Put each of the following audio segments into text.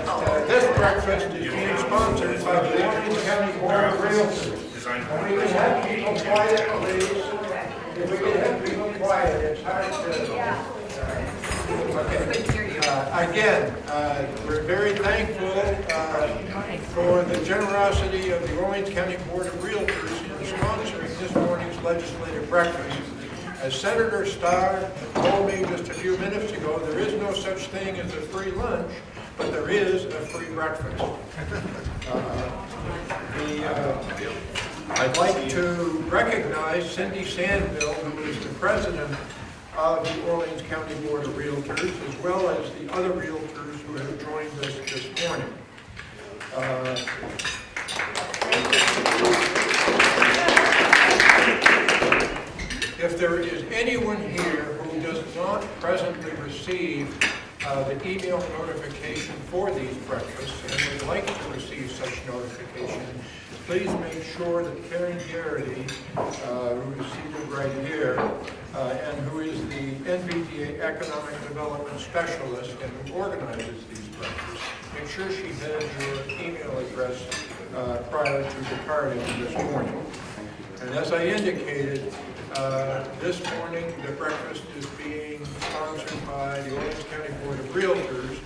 that this breakfast is being sponsored by the Orleans County Board of Realtors. And we can have people quiet, please. If we can have people quiet, it's hard to... Again, we're very thankful for the generosity of the Orleans County Board of Realtors in sponsoring this morning's legislative breakfast. As Senator Starr told me just a few minutes ago, there is no such thing as a free lunch, but there is a free breakfast. I'd like to recognize Cindy Sandville, who is the president of the Orleans County Board of Realtors, as well as the other realtors who have joined us this morning. If there is anyone here who does not presently receive the email notification for these breakfasts and would like to receive such notification, please make sure that Karen Garrity, who is seated right here, and who is the NVDA Economic Development Specialist and who organizes these breakfasts, make sure she has your email address prior to departing this morning. And as I indicated, this morning the breakfast is being sponsored by the Orleans County Board of Realtors.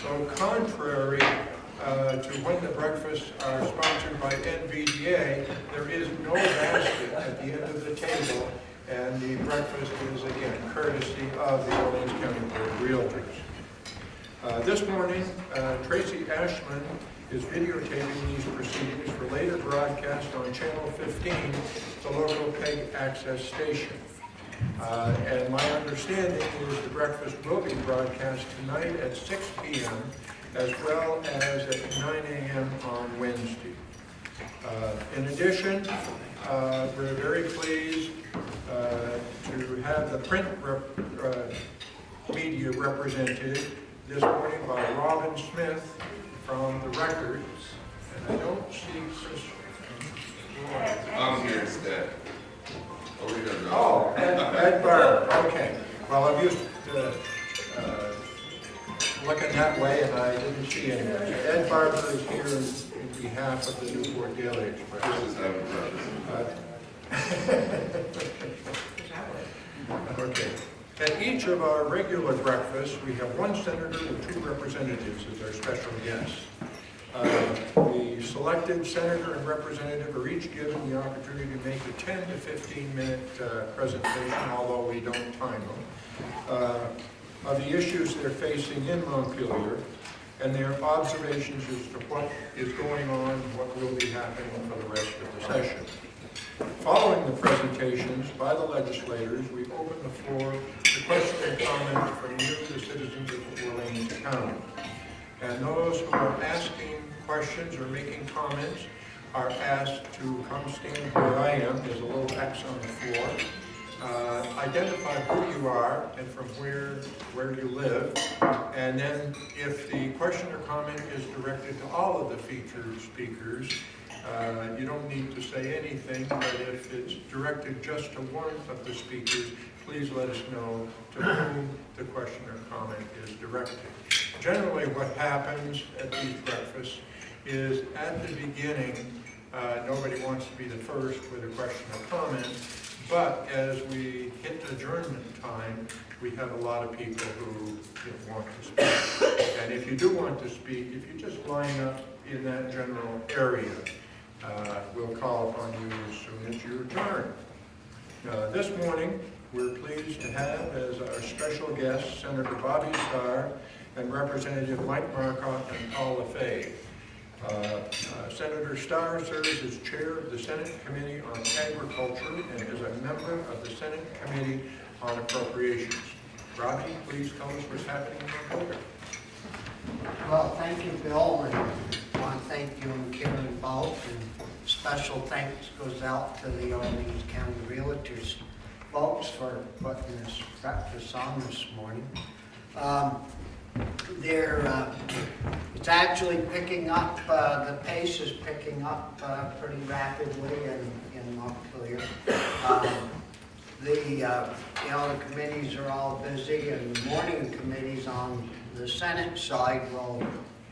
So contrary to when the breakfasts are sponsored by NVDA, there is no basket at the end of the table, and the breakfast is again courtesy of the Orleans County Board of Realtors. This morning, Tracy Ashman is videotaping these proceedings for later broadcast on Channel 15, the local PEG access station. And my understanding is the breakfast will be broadcast tonight at 6 p.m. as well as at 9 a.m. on Wednesday. In addition, we're very pleased to have the print media represented this morning by Robin Smith from the Record. And I don't see Chris. I'm here instead. Oh, Ed Barber. Okay. Well, I'm used to looking that way, and I didn't see anyone. Ed Barber is here in behalf of the Newport Daily Express. Okay. At each of our regular breakfasts, we have one senator and two representatives as our special guests. The selected senator and representative are each given the opportunity to make a 10 to 15 minute presentation, although we don't time them, of the issues they're facing in Montpelier and their observations as to what is going on, what will be happening for the rest of the session. Following the presentations by the legislators, we open the floor to question and comment from you, the citizens of Orleans County. And those who are asking questions or making comments are asked to come stand where I am. There's a little X on the floor. Identify who you are and from where you live. And then if the question or comment is directed to all of the featured speakers, you don't need to say anything, but if it's directed just to one of the speakers, please let us know to whom the question or comment is directed. Generally what happens at these breakfasts is at the beginning, nobody wants to be the first with a question or comment, but as we hit adjournment time, we have a lot of people who want to speak. And if you do want to speak, if you just line up in that general area, we'll call upon you as soon as your turn. This morning, we're pleased to have as our special guests Senator Bobby Starr and Representative Mike Marcotte and Paul LaFave. Senator Starr serves as chair of the Senate Committee on Agriculture and is a member of the Senate Committee on Appropriations. Robbie, please tell us what's happening in October. Well, thank you, Bill, and I want to thank you and Karen both, and special thanks goes out to the Orleans County Realtors folks for putting this breakfast on this morning. It's actually picking up, the pace is picking up pretty rapidly in Montpelier. The committees are all busy, and the morning committees on the Senate side will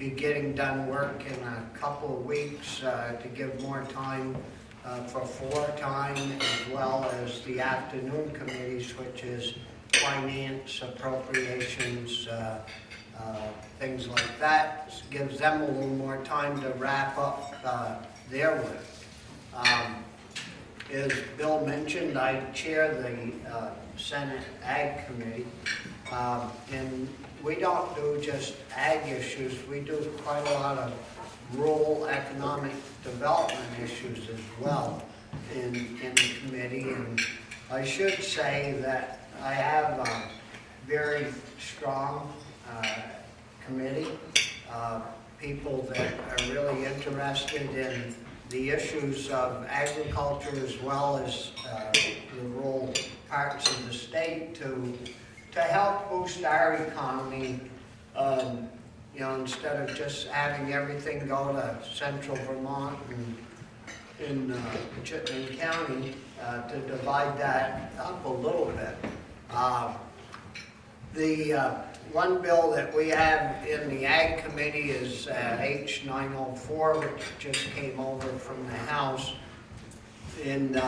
be getting done work in a couple of weeks to give more time for floor time, as well as the afternoon committees, which is finance, appropriations, things like that. This gives them a little more time to wrap up their work. As Bill mentioned, I chair the Senate Ag Committee, and we don't do just ag issues, we do quite a lot of rural economic development issues as well in the committee. And I should say that I have a very strong committee, people that are really interested in the issues of agriculture as well as the rural parts of the state to help boost our economy. You know, instead of just having everything go to central Vermont and in Chittenden County, to divide that up a little bit. The one bill that we have in the Ag Committee is H904, which just came over from the House. And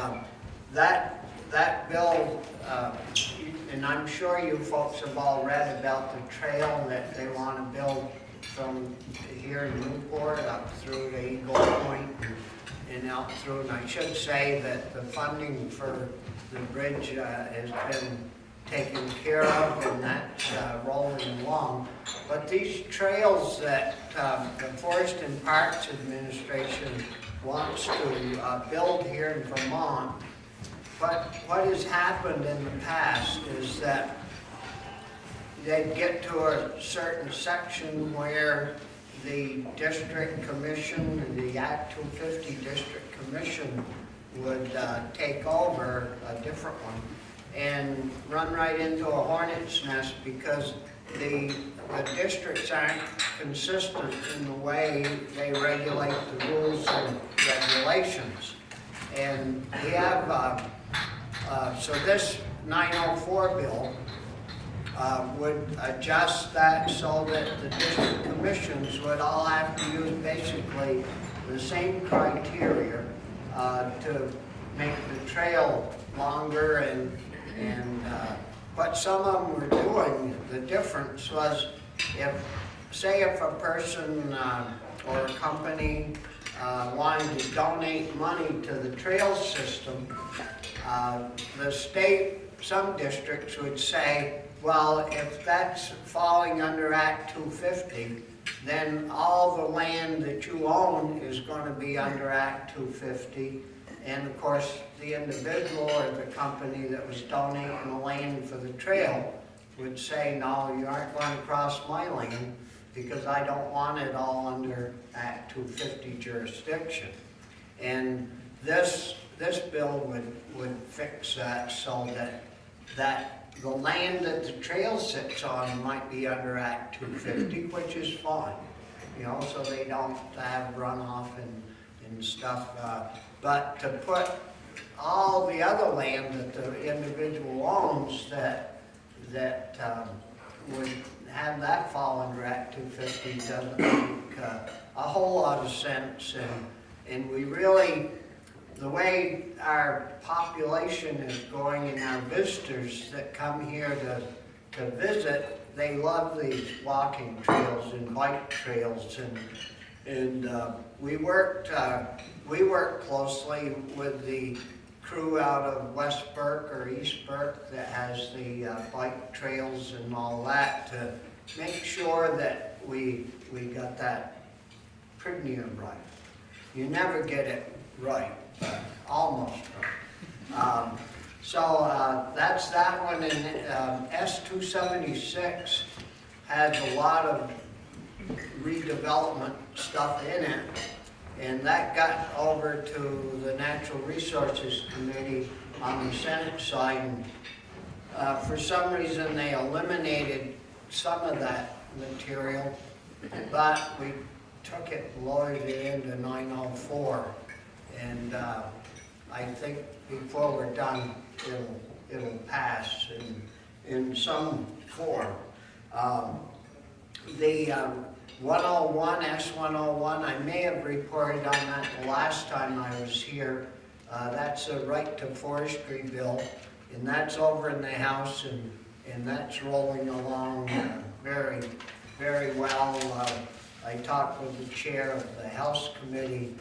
that bill, and I'm sure you folks have all read about the trail that they want to build from here in Newport up through to Eagle Point and out through. And I should say that the funding for the bridge has been taken care of, and that's rolling along. But these trails that the Forest and Parks Administration wants to build here in Vermont, what has happened in the past is that they'd get to a certain section where the district commission, the Act 250 district commission, would take over a different one and run right into a hornet's nest because the districts aren't consistent in the way they regulate the rules and regulations. And we have, so this 904 bill would adjust that so that the district commissions would all have to use basically the same criteria to make the trail longer and what some of them were doing, the difference was if a person or a company wanted to donate money to the trail system, the state, some districts would say, well, if that's falling under Act 250, then all the land that you own is going to be under Act 250. And of course, the individual or the company that was donating the land for the trail would say, no, you aren't going to cross my land because I don't want it all under Act 250 jurisdiction. And this bill would fix that so that the land that the trail sits on might be under Act 250, which is fine, you know, so they don't have runoff and stuff. But to put all the other land that the individual owns that would have that fall under Act 250 doesn't make a whole lot of sense. And we really, the way our population is going and our visitors that come here to visit, they love these walking trails and bike trails. And we worked closely with the crew out of West Burke or East Burke that has the bike trails and all that to make sure that we got that pretty near right. You never get it right, but almost right. So that's that one. And S276 has a lot of redevelopment stuff in it, and that got over to the Natural Resources Committee on the Senate side. And, for some reason they eliminated some of that material, but we took it and lowered it into 904, and I think before we're done it'll pass in some form. 101, S101, I may have reported on that the last time I was here. That's a right to forestry bill, and that's over in the House, and that's rolling along very, very well. I talked with the chair of the House Committee,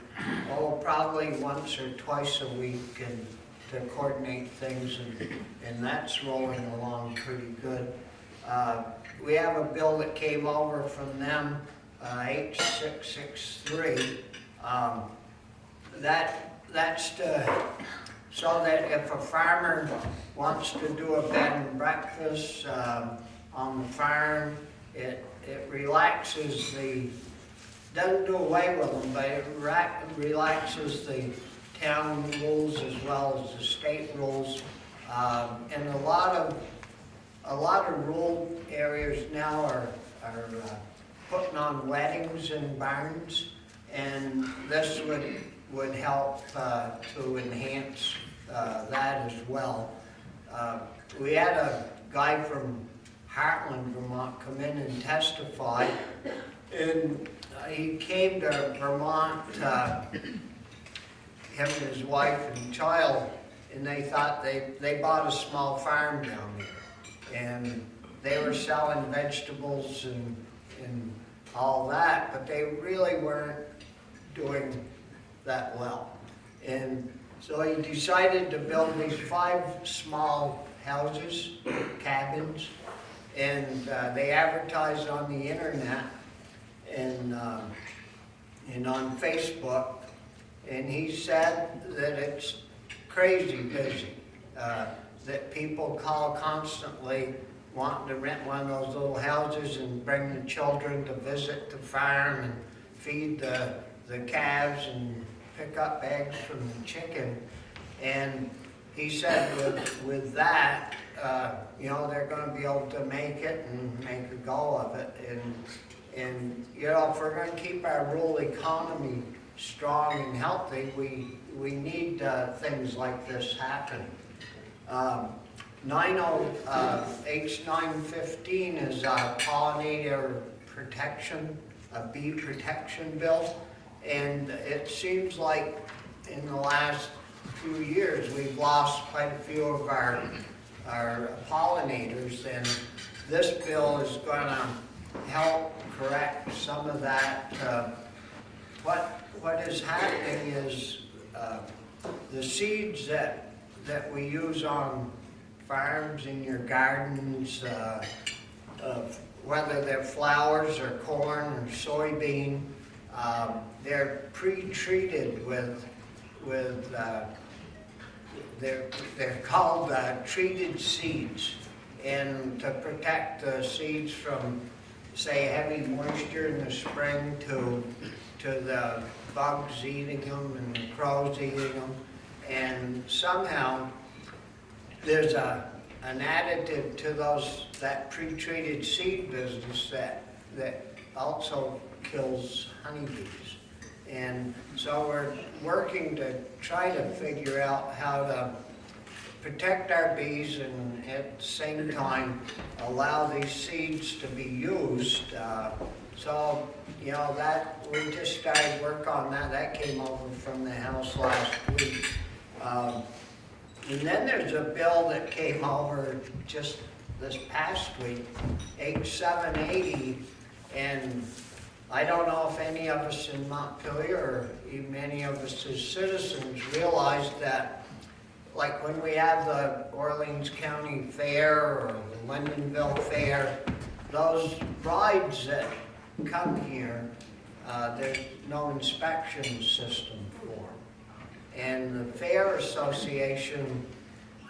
probably once or twice a week, and to coordinate things, and that's rolling along pretty good. We have a bill that came over from them, H663. That's so that if a farmer wants to do a bed and breakfast on the farm, it relaxes doesn't do away with them, but it relaxes the town rules as well as the state rules. And a lot of rural areas now are putting on weddings in barns, and this would help to enhance that as well. We had a guy from Heartland, Vermont come in and testify, and he came to Vermont, him and his wife and child, and they thought they bought a small farm down there, and they were selling vegetables and all that, but they really weren't doing that well. And so he decided to build these 5 small houses, cabins, and they advertised on the internet and on Facebook, and he said that it's crazy busy, that people call constantly wanting to rent one of those little houses and bring the children to visit the farm and feed the calves and pick up eggs from the chicken. And he said with that, they're going to be able to make it and make a go of it. And if we're going to keep our rural economy strong and healthy, we need things like this happen. H915 is a pollinator protection, a bee protection bill, and it seems like in the last few years we've lost quite a few of our pollinators, and this bill is going to help correct some of that. What is happening is the seeds that we use on farms, in your gardens, whether they're flowers or corn or soybean, they're pre-treated with they're called treated seeds, and to protect the seeds from, say, heavy moisture in the spring to the bugs eating them and the crows eating them. And somehow there's an additive to that pre-treated seed business that also kills honeybees. And so we're working to try to figure out how to protect our bees and at the same time allow these seeds to be used. So that we just started work on that. That came over from the House last week. And then there's a bill that came over just this past week, H780, and I don't know if any of us in Montpelier or even any of us as citizens realize that, like when we have the Orleans County Fair or the Lindenville Fair, those rides that come here, there's no inspection system for them. And the Fair Association,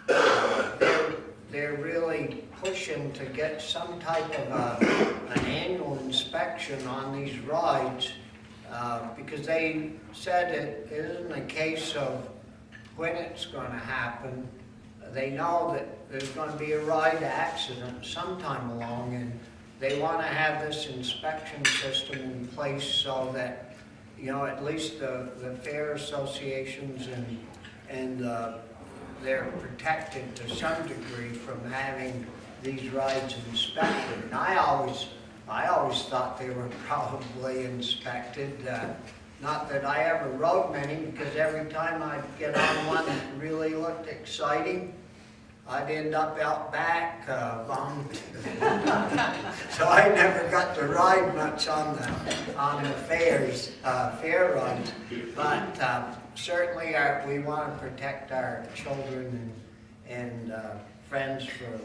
they're really pushing to get some type of an annual inspection on these rides, because they said it isn't a case of when it's going to happen. They know that there's going to be a ride accident sometime along, and they want to have this inspection system in place so that at least the fair associations and they're protected to some degree from having these rides inspected. And I always I always thought they were probably inspected. Not that I ever rode many, because every time I'd get on one that really looked exciting, I'd end up out back vomiting. So I never got to ride much on the fair runs. But certainly we want to protect our children and friends from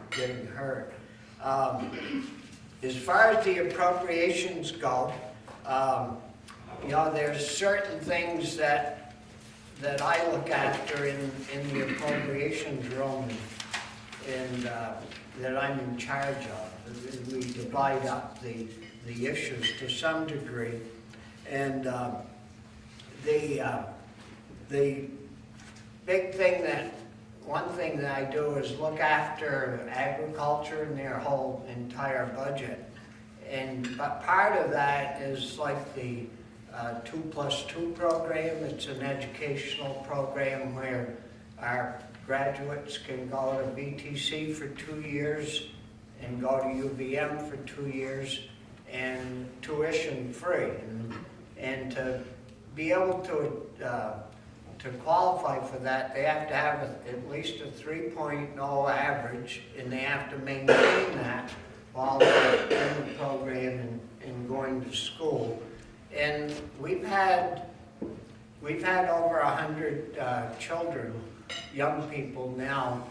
getting hurt. As far as the appropriations go, there's certain things that I look after in the appropriations room and that I'm in charge of. We divide up the issues to some degree, and the big thing one thing that I do is look after agriculture and their whole entire budget. But part of that is like the 2+2 program. It's an educational program where our graduates can go to VTC for 2 years and go to UVM for 2 years and tuition free. And to be able to qualify for that, they have to have at least a 3.0 average, and they have to maintain that while they're in the program and going to school. And we've had over 100 children, young people now,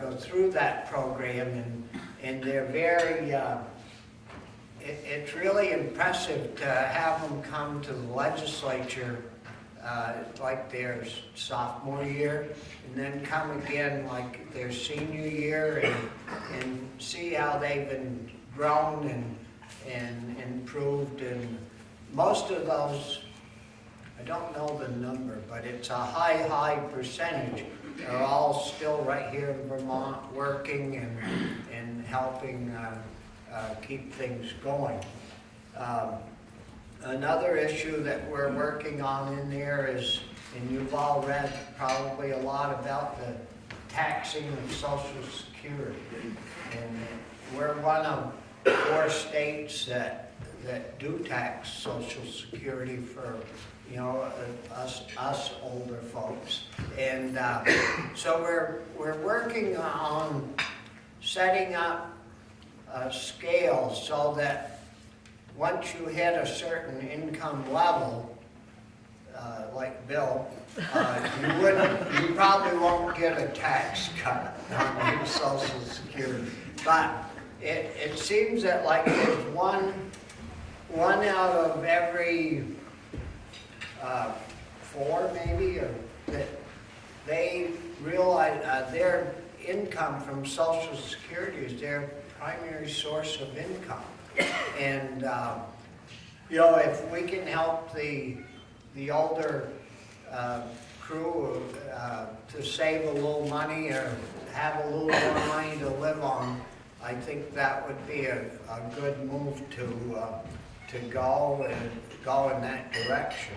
go through that program, and they're very, it's really impressive to have them come to the legislature like their sophomore year, and then come again like their senior year, and see how they've been grown and improved. And most of those, I don't know the number, but it's a high percentage. They're all still right here in Vermont working and helping keep things going. Another issue that we're working on in there is, and you've all read probably a lot about the taxing of Social Security. And we're one of 4 states that do tax Social Security for, us older folks. And so we're working on setting up a scale so that once you hit a certain income level, like Bill, you probably won't get a tax cut on your Social Security. But it seems that like there's one out of every 4 maybe, or that they realize their income from Social Security is their primary source of income. And if we can help the older crew to save a little money or have a little more money to live on, I think that would be a good move to go in that direction.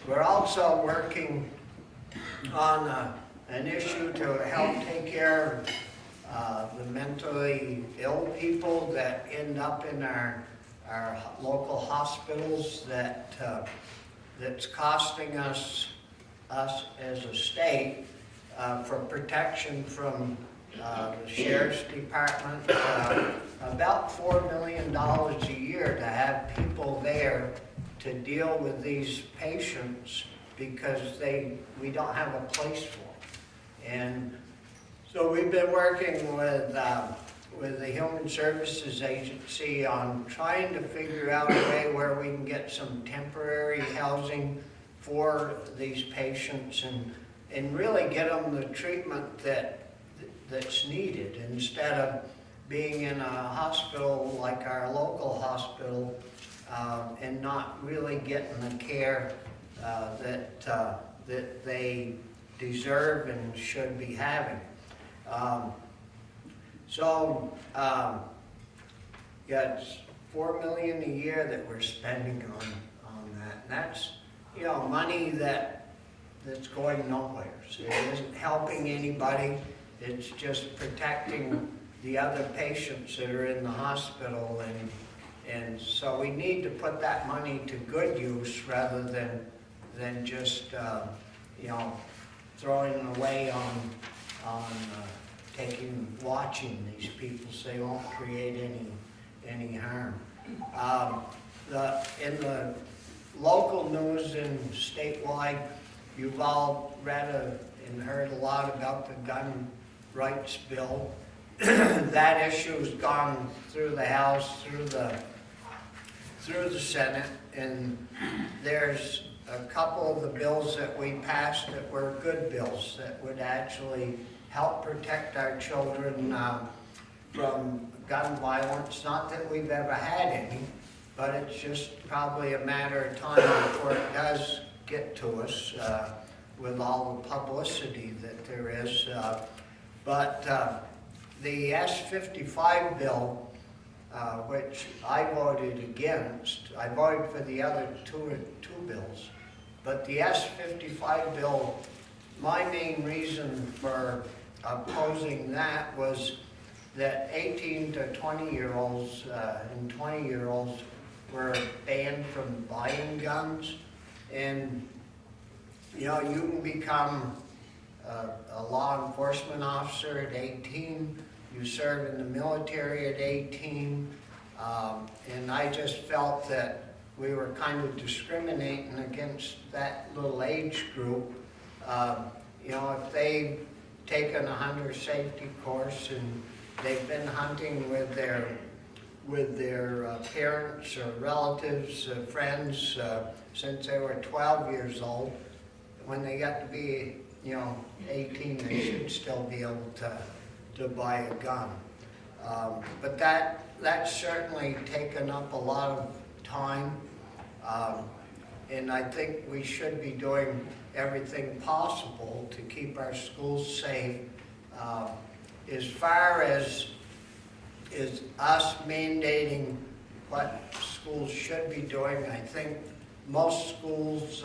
We're also working on an issue to help take care of the mentally ill people that end up in our local hospitals that's costing us as a state for protection from the Sheriff's Department about $4 million a year to have people there to deal with these patients because we don't have a place for them. And so we've been working with the Human Services Agency on trying to figure out a way where we can get some temporary housing for these patients and really get them the treatment that's needed, instead of being in a hospital like our local hospital and not really getting the care that they deserve and should be having. It's $4 million a year that we're spending on that. And that's, money that's going nowhere. So it isn't helping anybody. It's just protecting the other patients that are in the hospital, and so we need to put that money to good use rather than just throwing it away on watching these people so they won't create any harm. In the local news and statewide, you've all read and heard a lot about the gun rights bill. That issue's gone through the House, through the Senate, and there's a couple of the bills that we passed that were good bills that would actually help protect our children from gun violence. Not that we've ever had any, but it's just probably a matter of time before it does get to us with all the publicity that there is. But the S-55 bill, which I voted against, I voted for the other two bills, but the S-55 bill, my main reason for opposing that was that 18 to 20-year-olds and 20-year-olds were banned from buying guns. And you can become a law enforcement officer at 18, you serve in the military at 18, and I just felt that we were kind of discriminating against that little age group. If they've taken a hunter safety course and they've been hunting with their parents or relatives, friends, since they were 12 years old, when they got to be 18, they should still be able to buy a gun. But that's certainly taken up a lot of time, and I think we should be doing everything possible to keep our schools safe. As far as us mandating what schools should be doing, I think most schools,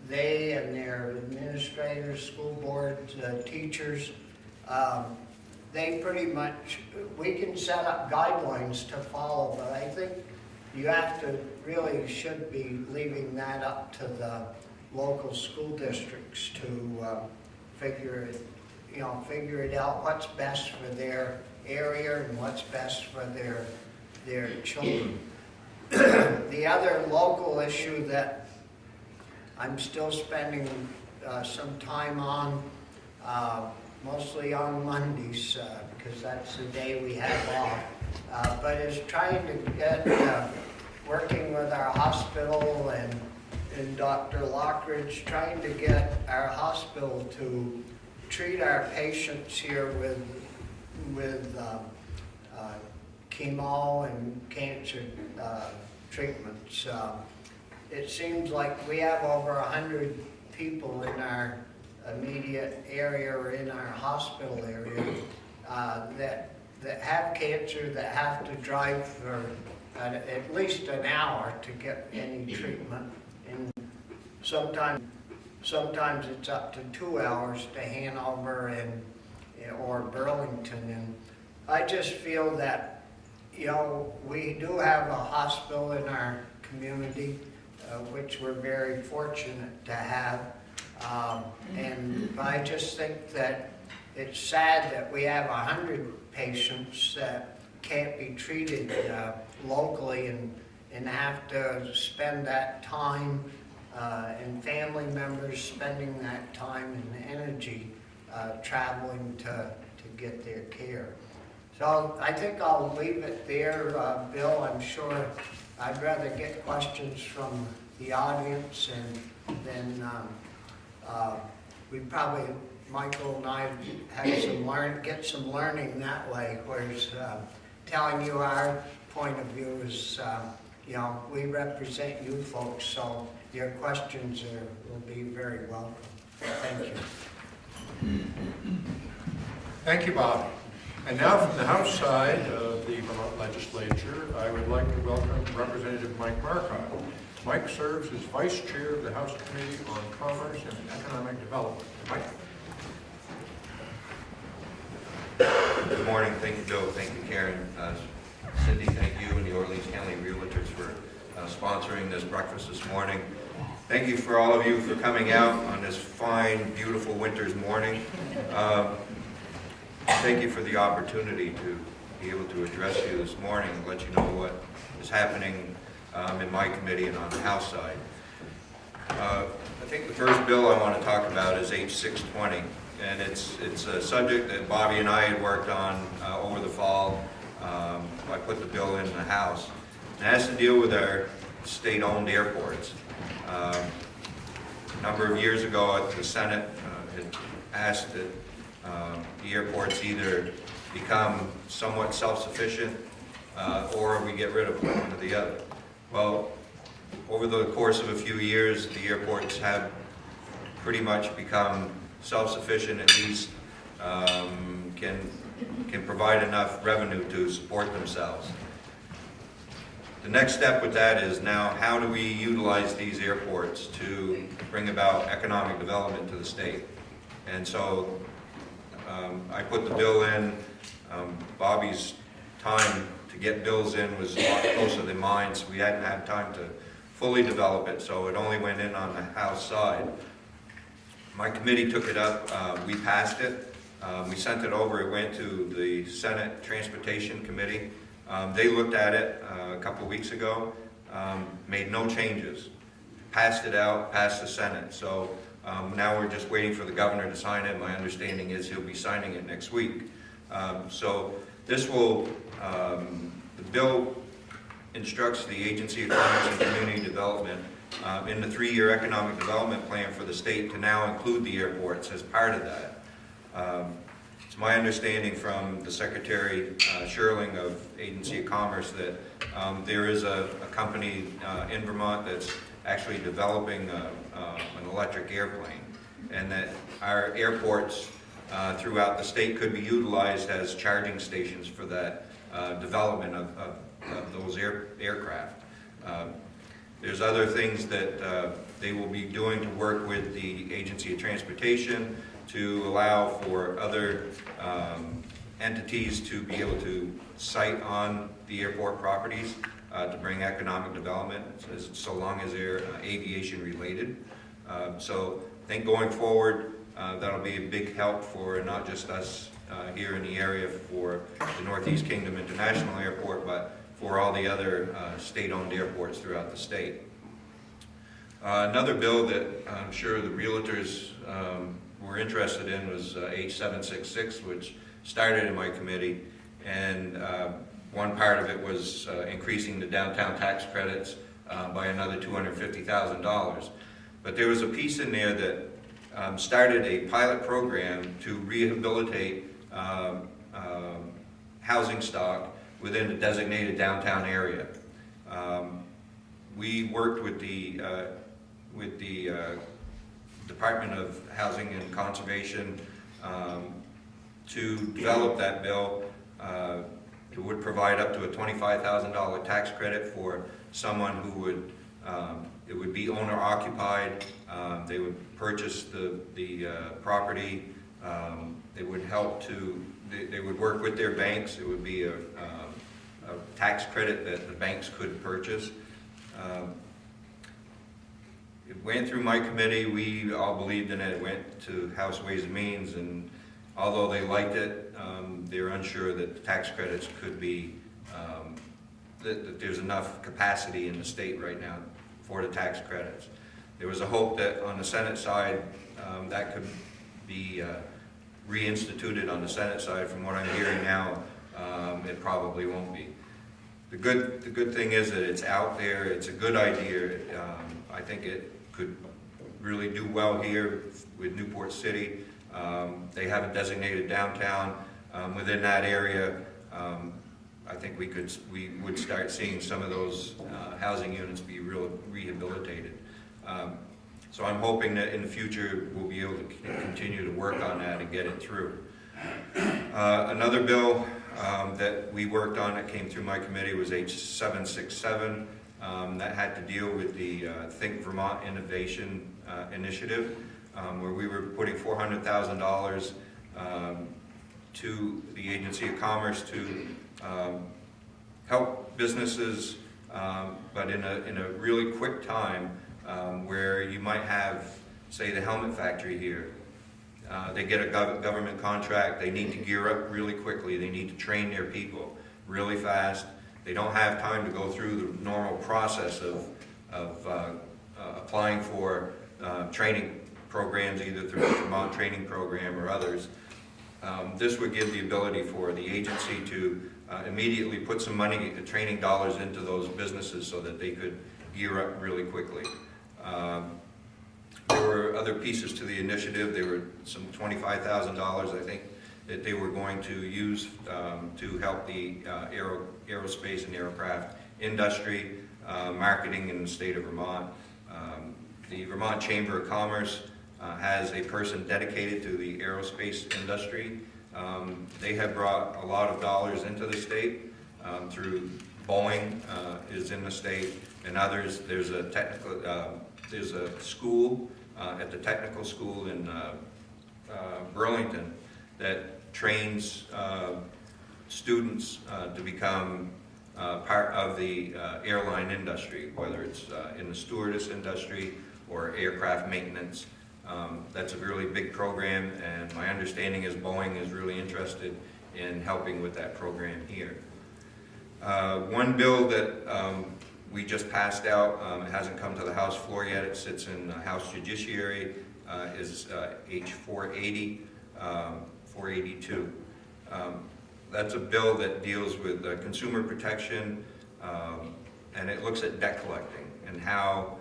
they and their administrators, school boards, teachers, they pretty much, we can set up guidelines to follow, but I think you really should be leaving that up to the local school districts to figure it out, what's best for their area and what's best for their children. The other local issue that I'm still spending some time on, mostly on Mondays, because that's the day we have off, but is trying to get, working with our hospital and Dr. Lockridge, trying to get our hospital to treat our patients here with chemo and cancer treatments. It seems like we have over 100 people in our immediate area or in our hospital area that have cancer, that have to drive for at least an hour to get any treatment, and sometimes it's up to 2 hours to Hanover or Burlington. And I just feel that we do have a hospital in our community, which we're very fortunate to have. And I just think that it's sad that we have 100 patients that can't be treated locally and have to spend that time, and family members spending that time and energy traveling to get their care. So I think I'll leave it there, Bill. I'm sure I'd rather get questions from the audience, and then we probably, Michael and I, have get some learning that way, whereas telling you our point of view is, we represent you folks, so your questions will be very welcome. Thank you. Thank you, Bob. And now from the House side of the Vermont Legislature, I would like to welcome Representative Mike Marcotte. Mike serves as Vice Chair of the House Committee on Commerce and Economic Development. Mike. Good morning. Thank you, Bill. Thank you, Karen. Cindy, thank you and the Orleans County Realtors for sponsoring this breakfast this morning. Thank you for all of you for coming out on this fine, beautiful winter's morning. Thank you for the opportunity to be able to address you this morning and let you know what is happening in my committee and on the House side. I think the first bill I want to talk about is H620, and it's a subject that Bobby and I had worked on over the fall. I put the bill in the House. It has to deal with our state-owned airports. A number of years ago, the Senate had asked that the airports either become somewhat self-sufficient or we get rid of one or the other. Well, over the course of a few years, the airports have pretty much become self-sufficient, at least can provide enough revenue to support themselves. The next step with that is now, how do we utilize these airports to bring about economic development to the state? And so I put the bill in. Bobby's time to get bills in was a lot closer than mine, so we hadn't had time to fully develop it, so it only went in on the House side. My committee took it up, we passed it, we sent it over, it went to the Senate Transportation Committee. They looked at it a couple of weeks ago, made no changes, passed it out, passed the Senate. So now we're just waiting for the governor to sign it. My understanding is he'll be signing it next week. So this will, the bill instructs the Agency of Commerce and Community Development in the 3-year economic development plan for the state to now include the airports as part of that. It's my understanding from the Secretary Sherling of Agency of Commerce that there is a company in Vermont that's actually developing an electric airplane, and that our airports throughout the state could be utilized as charging stations for that development of those aircraft. There's other things that they will be doing to work with the Agency of Transportation to allow for other entities to be able to site on the airport properties to bring economic development, so long as they're aviation related. So I think going forward, that'll be a big help for not just us here in the area for the Northeast Kingdom International Airport, but for all the other state-owned airports throughout the state. Another bill that I'm sure the realtors were interested in was H766, which started in my committee, and one part of it was increasing the downtown tax credits by another $250,000. But there was a piece in there that started a pilot program to rehabilitate housing stock within the designated downtown area. We worked with the Department of Housing and Conservation to develop that bill. It would provide up to a $25,000 tax credit for someone who would, it would be owner occupied. They would purchase the property. They would help to, they would work with their banks. It would be a tax credit that the banks could purchase. It went through my committee. We all believed in it. It went to House Ways and Means, and although they liked it, they're unsure that the tax credits could be, that there's enough capacity in the state right now for the tax credits. There was a hope that on the Senate side, that could be reinstituted on the Senate side. From what I'm hearing now, it probably won't be. The good thing is that it's out there. It's a good idea. I think it could really do well here with Newport City. They have a designated downtown within that area. I think we would start seeing some of those housing units be rehabilitated. So I'm hoping that in the future we'll be able to continue to work on that and get it through. Another bill that we worked on that came through my committee was H767. That had to deal with the Think Vermont Innovation Initiative, where we were putting $400,000 to the Agency of Commerce to help businesses, but in a really quick time, where you might have, say, the helmet factory here. They get a government contract, they need to gear up really quickly, they need to train their people really fast. They don't have time to go through the normal process of applying for training programs, either through the Vermont Training Program or others. This would give the ability for the agency to immediately put some money, training dollars into those businesses so that they could gear up really quickly. There were other pieces to the initiative. There were some $25,000, I think, that they were going to use to help the aerospace and aircraft industry, marketing in the state of Vermont. The Vermont Chamber of Commerce has a person dedicated to the aerospace industry. They have brought a lot of dollars into the state through Boeing is in the state, and others. There's a technical, there's a school at the technical school in Burlington that trains students to become part of the airline industry, whether it's in the stewardess industry or aircraft maintenance. That's a really big program, and my understanding is Boeing is really interested in helping with that program here. One bill that we just passed out, it hasn't come to the House floor yet, it sits in the House Judiciary, is H-480, 482. That's a bill that deals with consumer protection, and it looks at debt collecting and how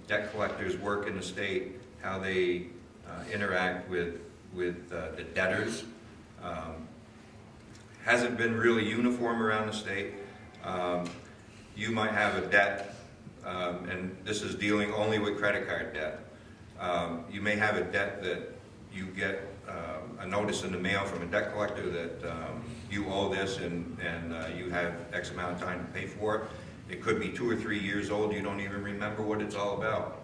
debt collectors work in the state, how they interact with the debtors. Hasn't been really uniform around the state. You might have a debt, and this is dealing only with credit card debt. You may have a debt that you get a notice in the mail from a debt collector that you owe this and you have X amount of time to pay for it. It could be 2 or 3 years old, you don't even remember what it's all about.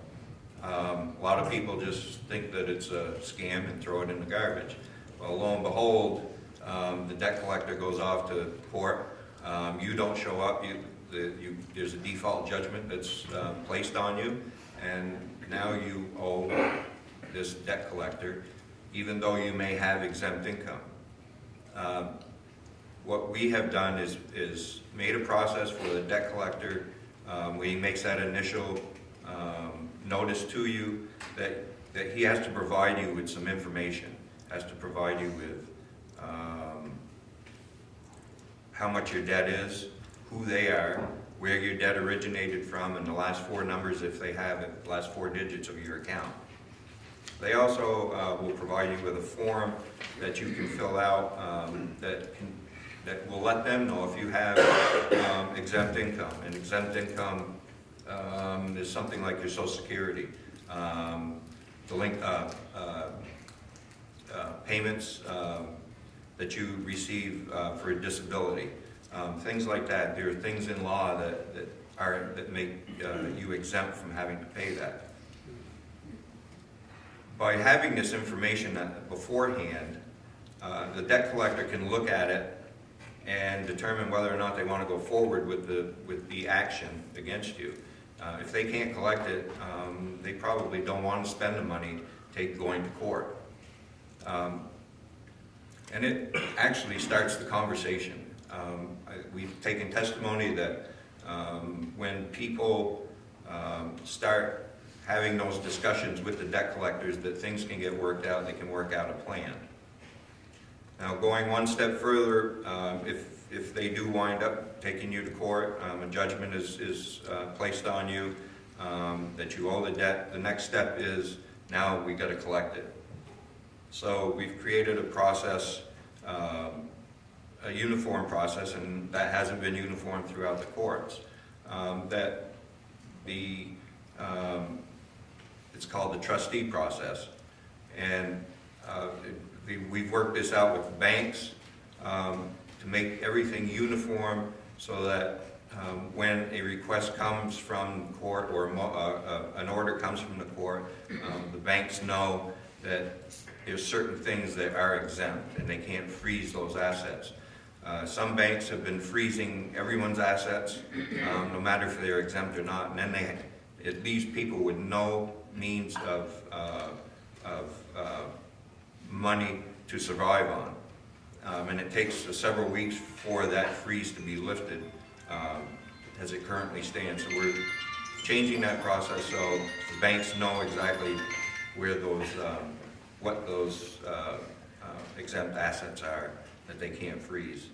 A lot of people just think that it's a scam and throw it in the garbage. Well, lo and behold, the debt collector goes off to court, you don't show up, there's a default judgment that's placed on you, and now you owe this debt collector, even though you may have exempt income. What we have done is made a process for the debt collector where he makes that initial notice to you that he has to provide you with some information, has to provide you with how much your debt is, who they are, where your debt originated from, and the last 4 numbers, if they have it, the last 4 digits of your account. They also will provide you with a form that you can fill out that will let them know if you have exempt income. And exempt income is something like your Social Security, payments that you receive for a disability, things like that. There are things in law that make you exempt from having to pay that. By having this information beforehand, the debt collector can look at it and determine whether or not they want to go forward with the action against you. If they can't collect it, they probably don't want to spend the money going to court. And it actually starts the conversation. We've taken testimony that when people start having those discussions with the debt collectors, that things can get worked out, they can work out a plan. Now, going one step further, if they do wind up taking you to court, a judgment is placed on you that you owe the debt, the next step is now we got to collect it. So we've created a process, a uniform process, and that hasn't been uniform throughout the courts. It's called the trustee process, and we've worked this out with the banks to make everything uniform so that when a request comes from court or an order comes from the court, the banks know that there's certain things that are exempt, and they can't freeze those assets. Some banks have been freezing everyone's assets, no matter if they're exempt or not, and then it leaves people with no means of money to survive on. And it takes several weeks for that freeze to be lifted as it currently stands. So we're changing that process so the banks know exactly where those, what those exempt assets are that they can't freeze.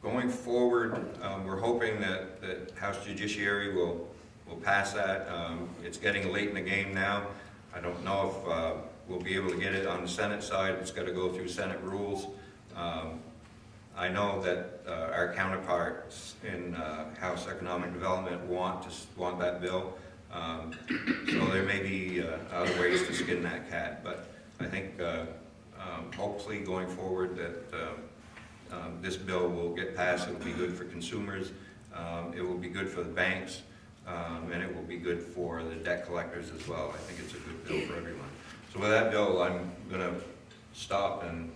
Going forward, we're hoping that House Judiciary will pass that. It's getting late in the game now. I don't know if we'll be able to get it on the Senate side. It's got to go through Senate rules. I know that our counterparts in House Economic Development want that bill. So there may be other ways to skin that cat, but I think hopefully going forward that this bill will get passed. It will be good for consumers, it will be good for the banks, and it will be good for the debt collectors as well. I think it's a good bill for everyone. So with that bill, I'm going to stop, and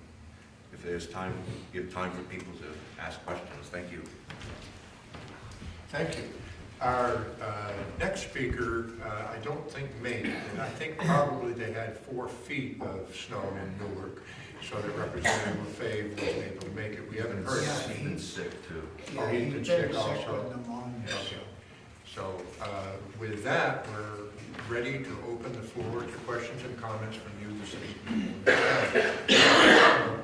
if there's time, give time for people to ask questions. Thank you. Thank you. Our next speaker, I don't think made it, and I think probably they had 4 feet of snow in Newark, so that Representative LaFave wasn't able to make it. We haven't heard. Yeah, He's been sick too. Oh, he's been sick also. Okay. So with that, we're ready to open the floor to questions and comments from you this evening.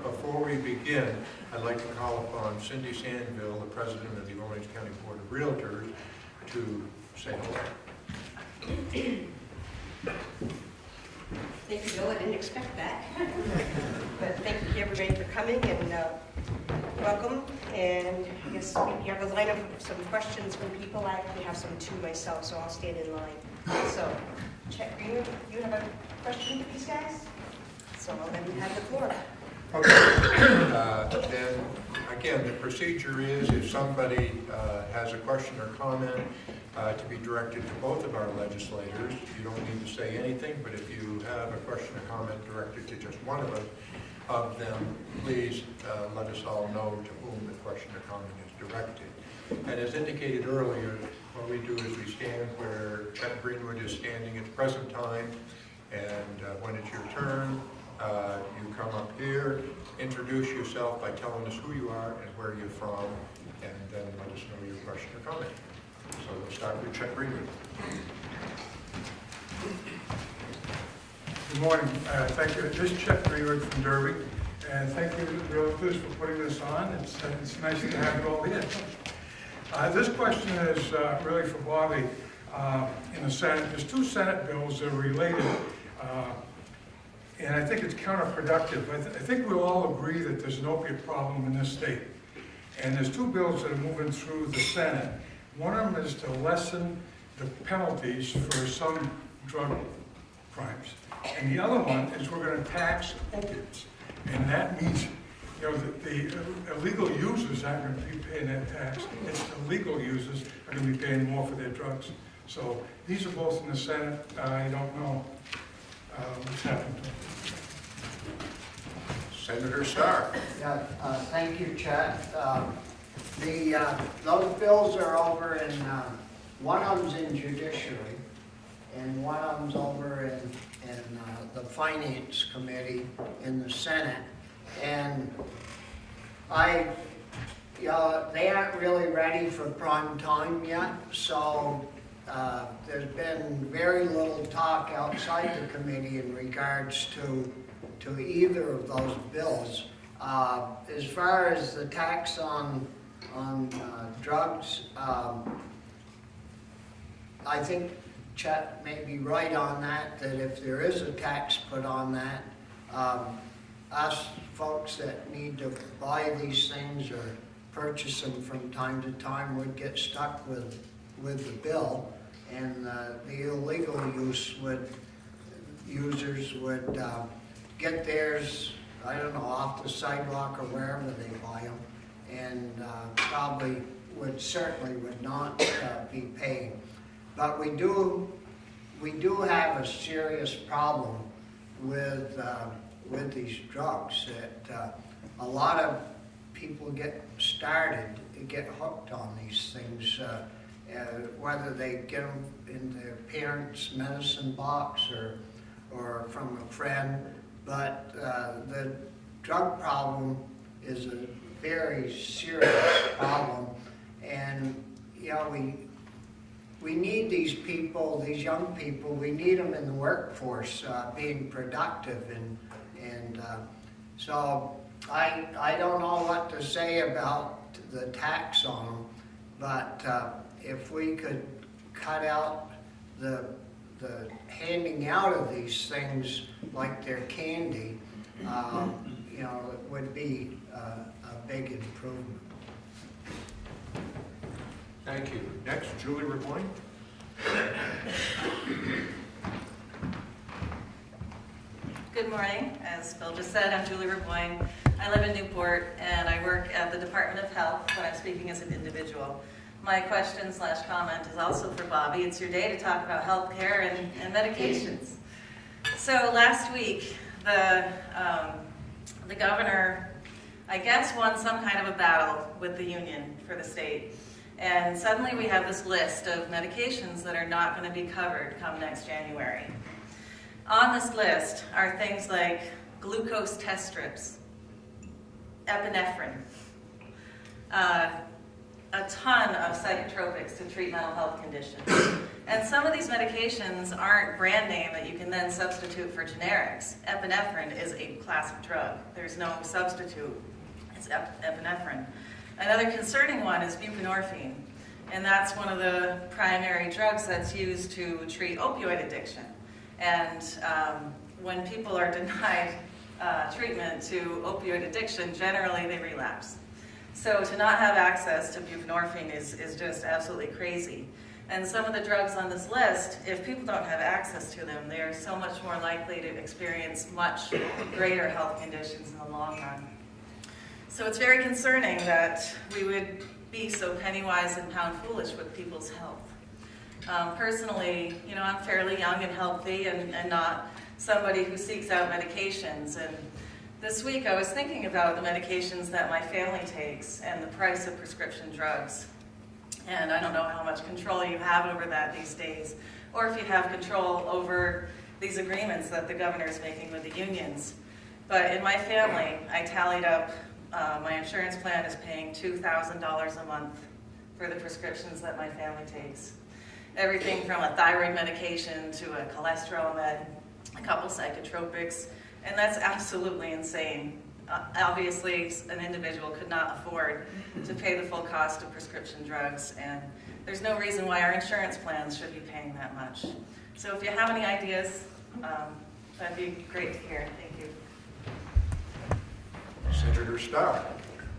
Before we begin, I'd like to call upon Cindy Sandville, the president of the Orange County Board of Realtors, to say hello. Thank you, Bill. I didn't expect that. But thank you everybody for coming and welcome. And I guess we have a lineup of some questions from people. I actually have some too myself, so I'll stand in line. So, Chet Greenwood, you have a question for these guys? So I'll let you have the floor. Okay. Then, again, the procedure is if somebody has a question or comment to be directed to both of our legislators, you don't need to say anything, but if you have a question or comment directed to just one of them, please let us all know to whom the question or comment is directed. And as indicated earlier, what we do is we stand where Chet Greenwood is standing at the present time, and when it's your turn, you come up here, introduce yourself by telling us who you are and where you're from, and then let us know your question or comment. So we'll start with Chet Greenwood. Good morning. Thank you. This is Chet Greenwood from Derby, and thank you to the realtors for putting this on. It's nice to have you all here. This question is really for Bobby. In the Senate, there's 2 Senate bills that are related, and I think it's counterproductive. I think we'll all agree that there's an opiate problem in this state, and there's 2 bills that are moving through the Senate. One of them is to lessen the penalties for some drug crimes. And the other one is we're going to tax opiates. And that means, you know, the illegal users aren't going to be paying that tax. It's the legal users are going to be paying more for their drugs. So these are both in the Senate. I don't know what's happened to them. Senator Starr. Yeah, thank you, Chad. Those bills are over in, one of them's in Judiciary, and one of them's over in the Finance Committee in the Senate. And they aren't really ready for prime time yet, so there's been very little talk outside the committee in regards to either of those bills. As far as the tax on drugs, I think Chet may be right on that if there is a tax put on that, us folks that need to buy these things or purchase them from time to time would get stuck with the bill, and the illegal users would get theirs, I don't know, off the sidewalk or wherever they buy them, and certainly would not be paying. But we do we do have a serious problem with these drugs, that a lot of people get hooked on these things, whether they get them in their parents' medicine box or from a friend. But the drug problem is a very serious problem, and you know, we need these people, these young people, we need them in the workforce, being productive, and so I don't know what to say about the tax on them, but if we could cut out the handing out of these things like they're candy, you know, it would be a big improvement. Thank you. Next, Julie Rapoin. Good morning. As Bill just said, I'm Julie Rapoin. I live in Newport, and I work at the Department of Health, but I'm speaking as an individual. My question/comment is also for Bobby. It's your day to talk about health care and medications. So last week, the governor, I guess, won some kind of a battle with the union for the state. And suddenly we have this list of medications that are not going to be covered come next January. On this list are things like glucose test strips, epinephrine, a ton of psychotropics to treat mental health conditions. And some of these medications aren't brand name that you can then substitute for generics. Epinephrine is a class of drug. There's no substitute. It's epinephrine. Another concerning one is buprenorphine, and that's one of the primary drugs that's used to treat opioid addiction. And when people are denied treatment to opioid addiction, generally they relapse. So to not have access to buprenorphine is just absolutely crazy. And some of the drugs on this list, if people don't have access to them, they are so much more likely to experience much greater health conditions in the long run. So it's very concerning that we would be so penny wise and pound foolish with people's health. Personally, you know, I'm fairly young and healthy and not somebody who seeks out medications. And this week I was thinking about the medications that my family takes and the price of prescription drugs. And I don't know how much control you have over that these days, or if you have control over these agreements that the governor is making with the unions. But in my family, I tallied up, my insurance plan is paying $2,000 a month for the prescriptions that my family takes. Everything from a thyroid medication to a cholesterol med, a couple psychotropics, and that's absolutely insane. Obviously, an individual could not afford to pay the full cost of prescription drugs, and there's no reason why our insurance plans should be paying that much. So if you have any ideas, that'd be great to hear. Thank you. Senator Starr.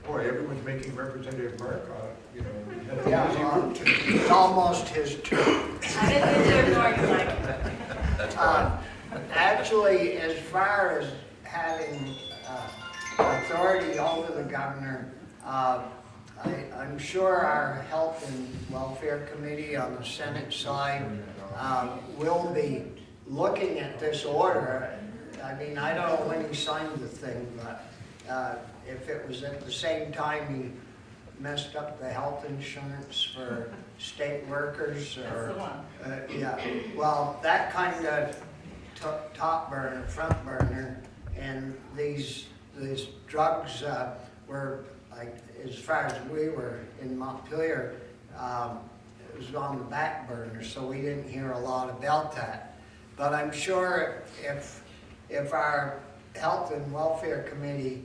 Boy, everyone's making Representative Mark, you know, had an Yeah, easy route to. it's almost his turn. I didn't mean to ignore you, Mike. That's fine. Actually, as far as having authority over the governor, I'm sure our Health and Welfare Committee on the Senate side will be looking at this order. I mean, I don't know when he signed the thing, but if it was at the same time he messed up the health insurance for state workers, or That's the one. yeah, well, that kind of took top burner, front burner, and these drugs were, like, as far as we were in Montpelier, it was on the back burner, so we didn't hear a lot about that. But I'm sure if our Health and Welfare Committee,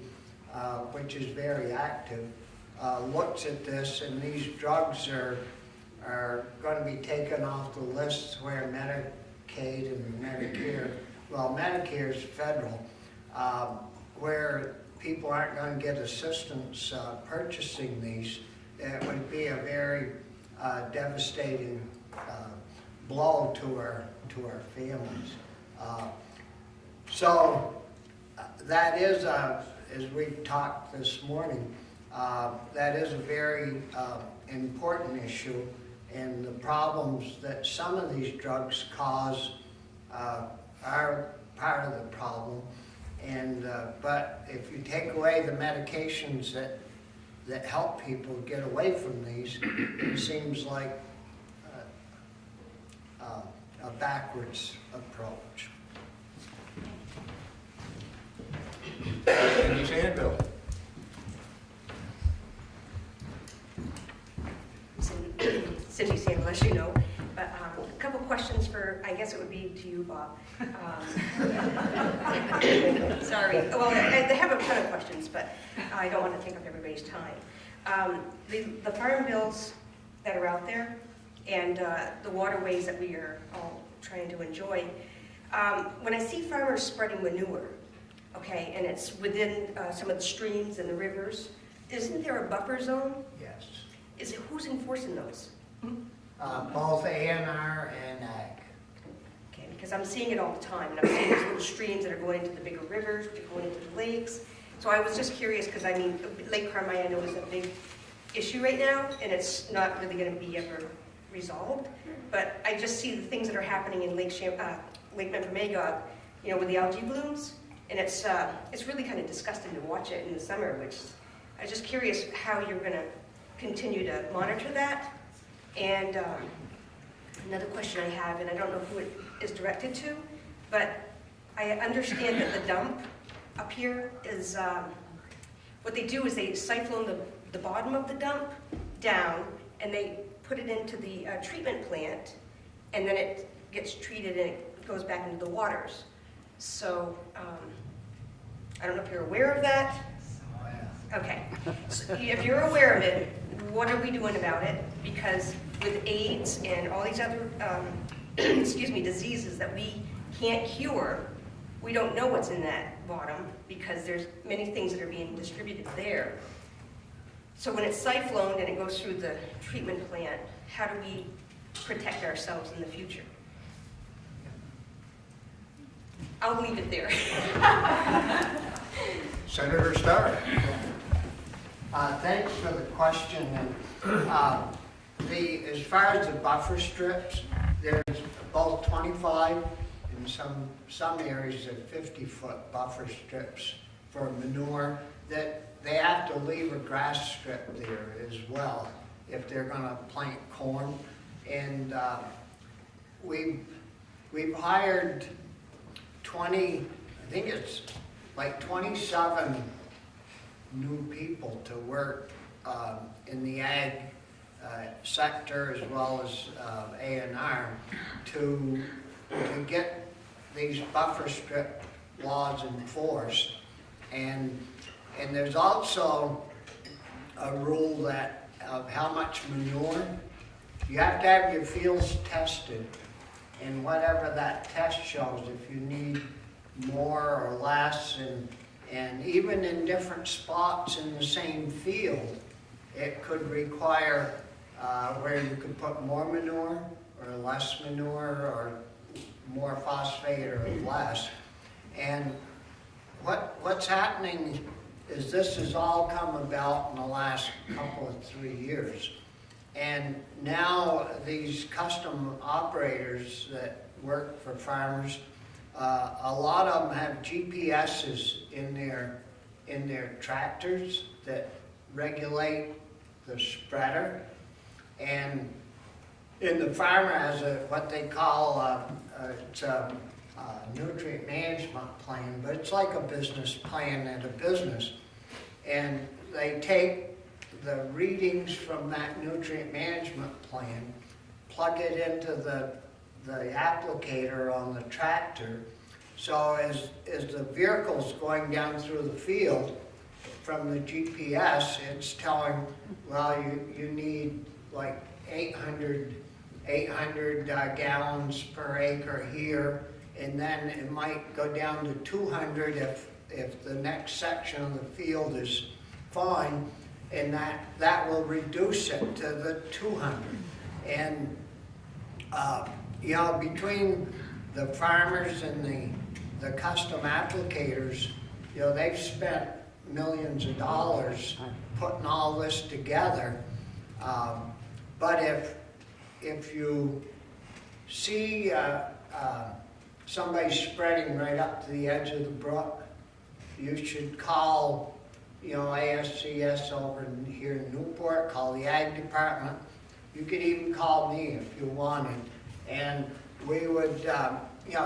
which is very active, looks at this, and these drugs are going to be taken off the lists where Medicaid and Medicare, well, Medicare is federal, where people aren't going to get assistance purchasing these, it would be a very devastating blow to our families. So that is, as we've talked this morning, that is a very important issue, and the problems that some of these drugs cause are part of the problem. And but if you take away the medications that help people get away from these, it seems like a backwards approach. Cindy Sandville. Cindy Sandville, as you know. But a couple questions for, I guess it would be to you, Bob. Sorry. Well, I have a ton of questions, but I don't want to take up everybody's time. The farm bills that are out there and the waterways that we are all trying to enjoy, when I see farmers spreading manure, okay, and it's within some of the streams and the rivers, isn't there a buffer zone? Yes. Who's enforcing those? Both A&R and Ag. Okay, because I'm seeing it all the time, and I'm seeing these little streams that are going into the bigger rivers, which are going into the lakes. So I was just curious, because I mean, Lake Carmine I know is a big issue right now, and it's not really going to be ever resolved. But I just see the things that are happening in Lake Memphremagog, you know, with the algae blooms, and it's really kind of disgusting to watch it in the summer. Which I'm just curious how you're going to continue to monitor that. And another question I have, and I don't know who it is directed to, but I understand that the dump up here is, what they do is they siphon the bottom of the dump down, and they put it into the treatment plant, and then it gets treated and it goes back into the waters. So I don't know if you're aware of that. Oh, yeah. Okay, so if you're aware of it, what are we doing about it? Because with AIDS and all these other, diseases that we can't cure, we don't know what's in that bottom because there's many things that are being distributed there. So when it's siphoned and it goes through the treatment plant, how do we protect ourselves in the future? I'll leave it there. Senator Starr. Thanks for the question. And, as far as the buffer strips, there's both 25 and some areas of 50-foot buffer strips for manure that they have to leave a grass strip there as well if they're going to plant corn. And we've hired 20, I think it's like 27 new people to work in the ag sector as well as A&R to get these buffer strip laws enforced. And there's also a rule that of how much manure, you have to have your fields tested, and whatever that test shows, if you need more or less, and even in different spots in the same field, it could require where you could put more manure or less manure or more phosphate or less. And what's happening is this has all come about in the last couple of 3 years. And now these custom operators that work for farmers, a lot of them have GPSs in their tractors that regulate the spreader. And the farmer has what they call it's a nutrient management plan, but it's like a business plan at a business. And they take the readings from that nutrient management plan, plug it into the applicator on the tractor. So as the vehicle's going down through the field, from the GPS, it's telling, well, you need like 800 gallons per acre here, and then it might go down to 200 if the next section of the field is fine, and that will reduce it to the 200. And you know, between the farmers and the custom applicators, you know, they've spent millions of dollars putting all this together. But if you see somebody spreading right up to the edge of the brook, you should call, ASCS over here in Newport, call the Ag Department. You could even call me if you wanted. And we would,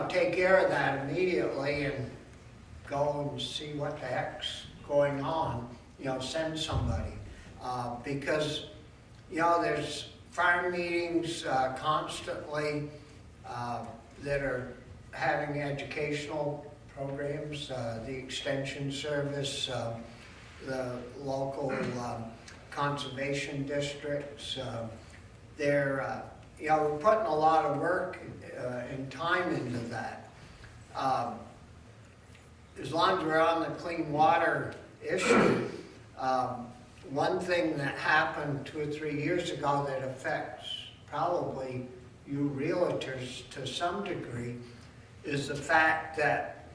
take care of that immediately and go and see what the heck's going on, send somebody. Because, there's farm meetings constantly that are having educational programs, the Extension Service, the local conservation districts. We're putting a lot of work and time into that. As long as we're on the clean water issue, one thing that happened 2 or 3 years ago that affects probably you realtors to some degree is the fact that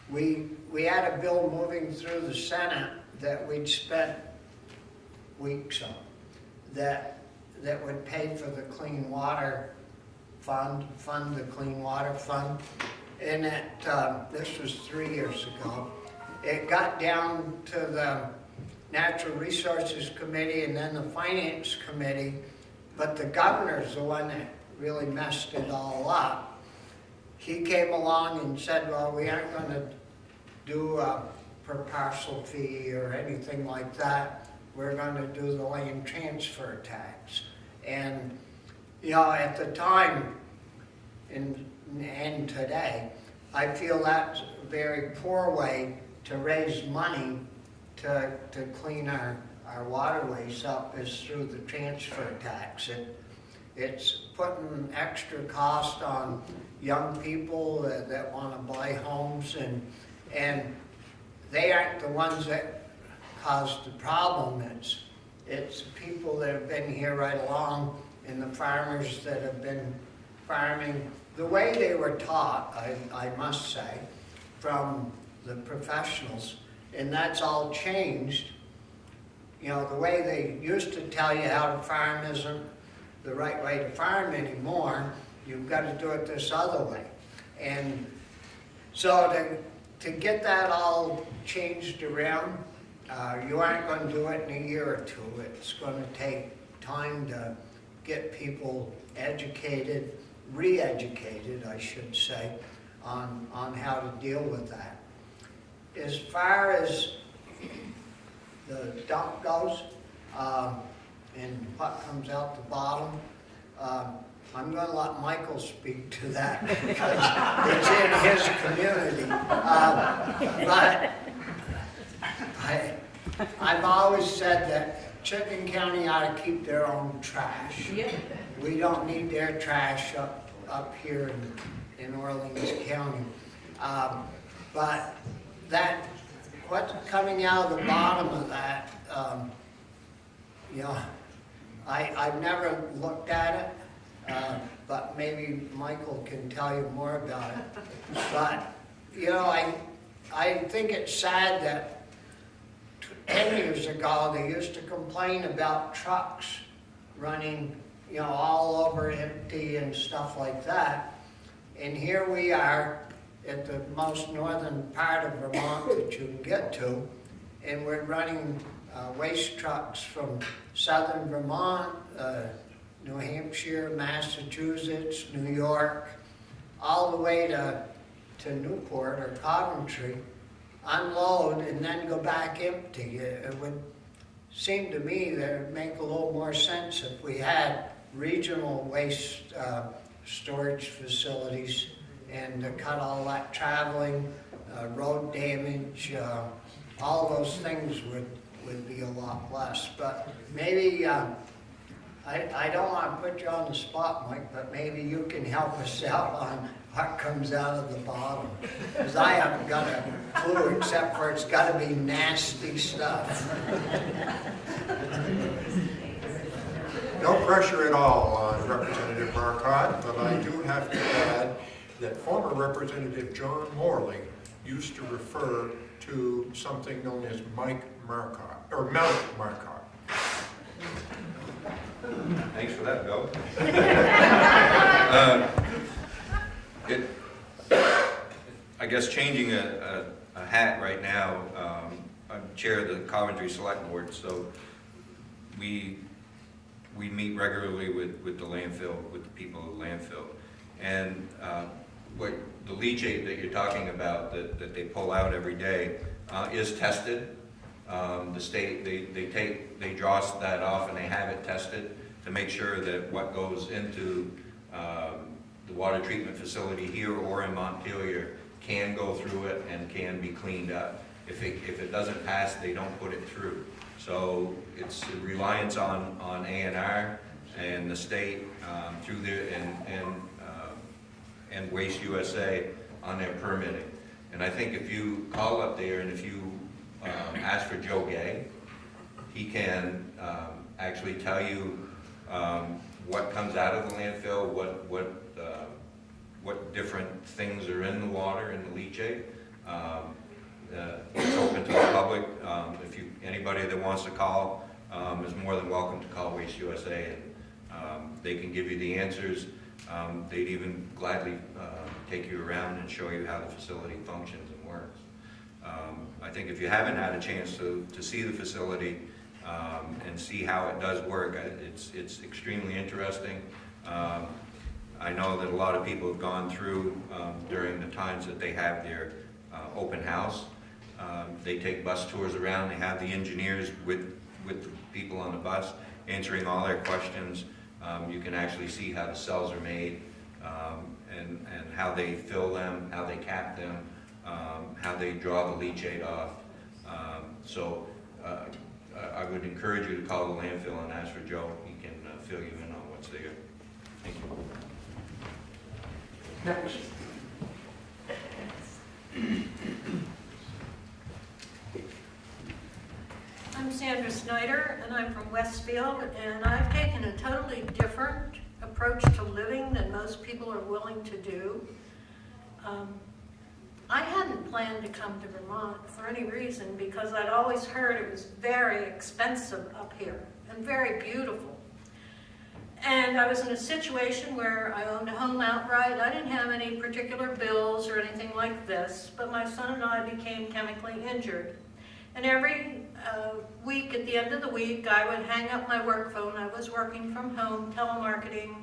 we had a bill moving through the Senate that we'd spent weeks on that would pay for the clean water fund the clean water fund. And this was 3 years ago. It got down to the Natural Resources Committee and then the Finance Committee, but the governor's the one that really messed it all up. He came along and said, well, we aren't going to do a per parcel fee or anything like that. We're going to do the land transfer tax. And, at the time and today, I feel that's a very poor way to raise money to clean our waterways up is through the transfer tax. It's putting extra cost on young people that want to buy homes, and they aren't the ones that caused the problem. It's people that have been here right along, and the farmers that have been farming the way they were taught, I must say, from the professionals, and that's all changed. The way they used to tell you how to farm isn't the right way to farm anymore. You've got to do it this other way. And so to get that all changed around, you aren't going to do it in a year or two. It's going to take time to get people educated, re-educated, I should say, on how to deal with that. As far as the dump goes, and what comes out the bottom, I'm going to let Michael speak to that because it's in his community. But I've always said that Chittenden County ought to keep their own trash. Yeah. We don't need their trash up here in Orleans County. But what's coming out of the bottom of that, I've never looked at it, but maybe Michael can tell you more about it. But, I think it's sad that 10 years ago, they used to complain about trucks running, all over empty and stuff like that. And here we are at the most northern part of Vermont that you can get to, and we're running waste trucks from southern Vermont, New Hampshire, Massachusetts, New York, all the way to Newport or Coventry, unload and then go back empty. It would seem to me that it would make a little more sense if we had regional waste storage facilities and to cut all that traveling, road damage, all those things would be a lot less. But maybe, I don't want to put you on the spot, Mike, but maybe you can help us out on what comes out of the bottom. Because I haven't got a clue except for it's got to be nasty stuff. No pressure at all on Representative Marcotte, but I do have to add that former Representative John Morley used to refer to something known as Mike Marcotte, or Mount Marcotte. Thanks for that, Bill. I guess changing a hat right now, I'm chair of the Coventry Select Board, so we meet regularly with the landfill, with the people of the landfill. And what the leachate that you're talking about that they pull out every day is tested. The state, they draw that off and they have it tested to make sure that what goes into the water treatment facility here or in Montpelier can go through it and can be cleaned up. If it doesn't pass, they don't put it through. So it's a reliance on A&R and the state through their and Waste USA on their permitting. And I think if you call up there and if you ask for Joe Gay, he can actually tell you what comes out of the landfill, what different things are in the water, in the leachate. It's open to the public. Anybody that wants to call is more than welcome to call Waste USA, and they can give you the answers. They'd even gladly take you around and show you how the facility functions and works. I think if you haven't had a chance to see the facility and see how it does work, it's extremely interesting. I know that a lot of people have gone through during the times that they have their open house. They take bus tours around. They have the engineers with the people on the bus answering all their questions. You can actually see how the cells are made and how they fill them, how they cap them, how they draw the leachate off. So I would encourage you to call the landfill and ask for Joe. He can fill you in on what's there. Thank you. Next. I'm Sandra Snyder, and I'm from Westfield, and I've taken a totally different approach to living than most people are willing to do. I hadn't planned to come to Vermont for any reason because I'd always heard it was very expensive up here and very beautiful. And I was in a situation where I owned a home outright. I didn't have any particular bills or anything like this, but my son and I became chemically injured. And every week, at the end of the week, I would hang up my work phone. I was working from home, telemarketing.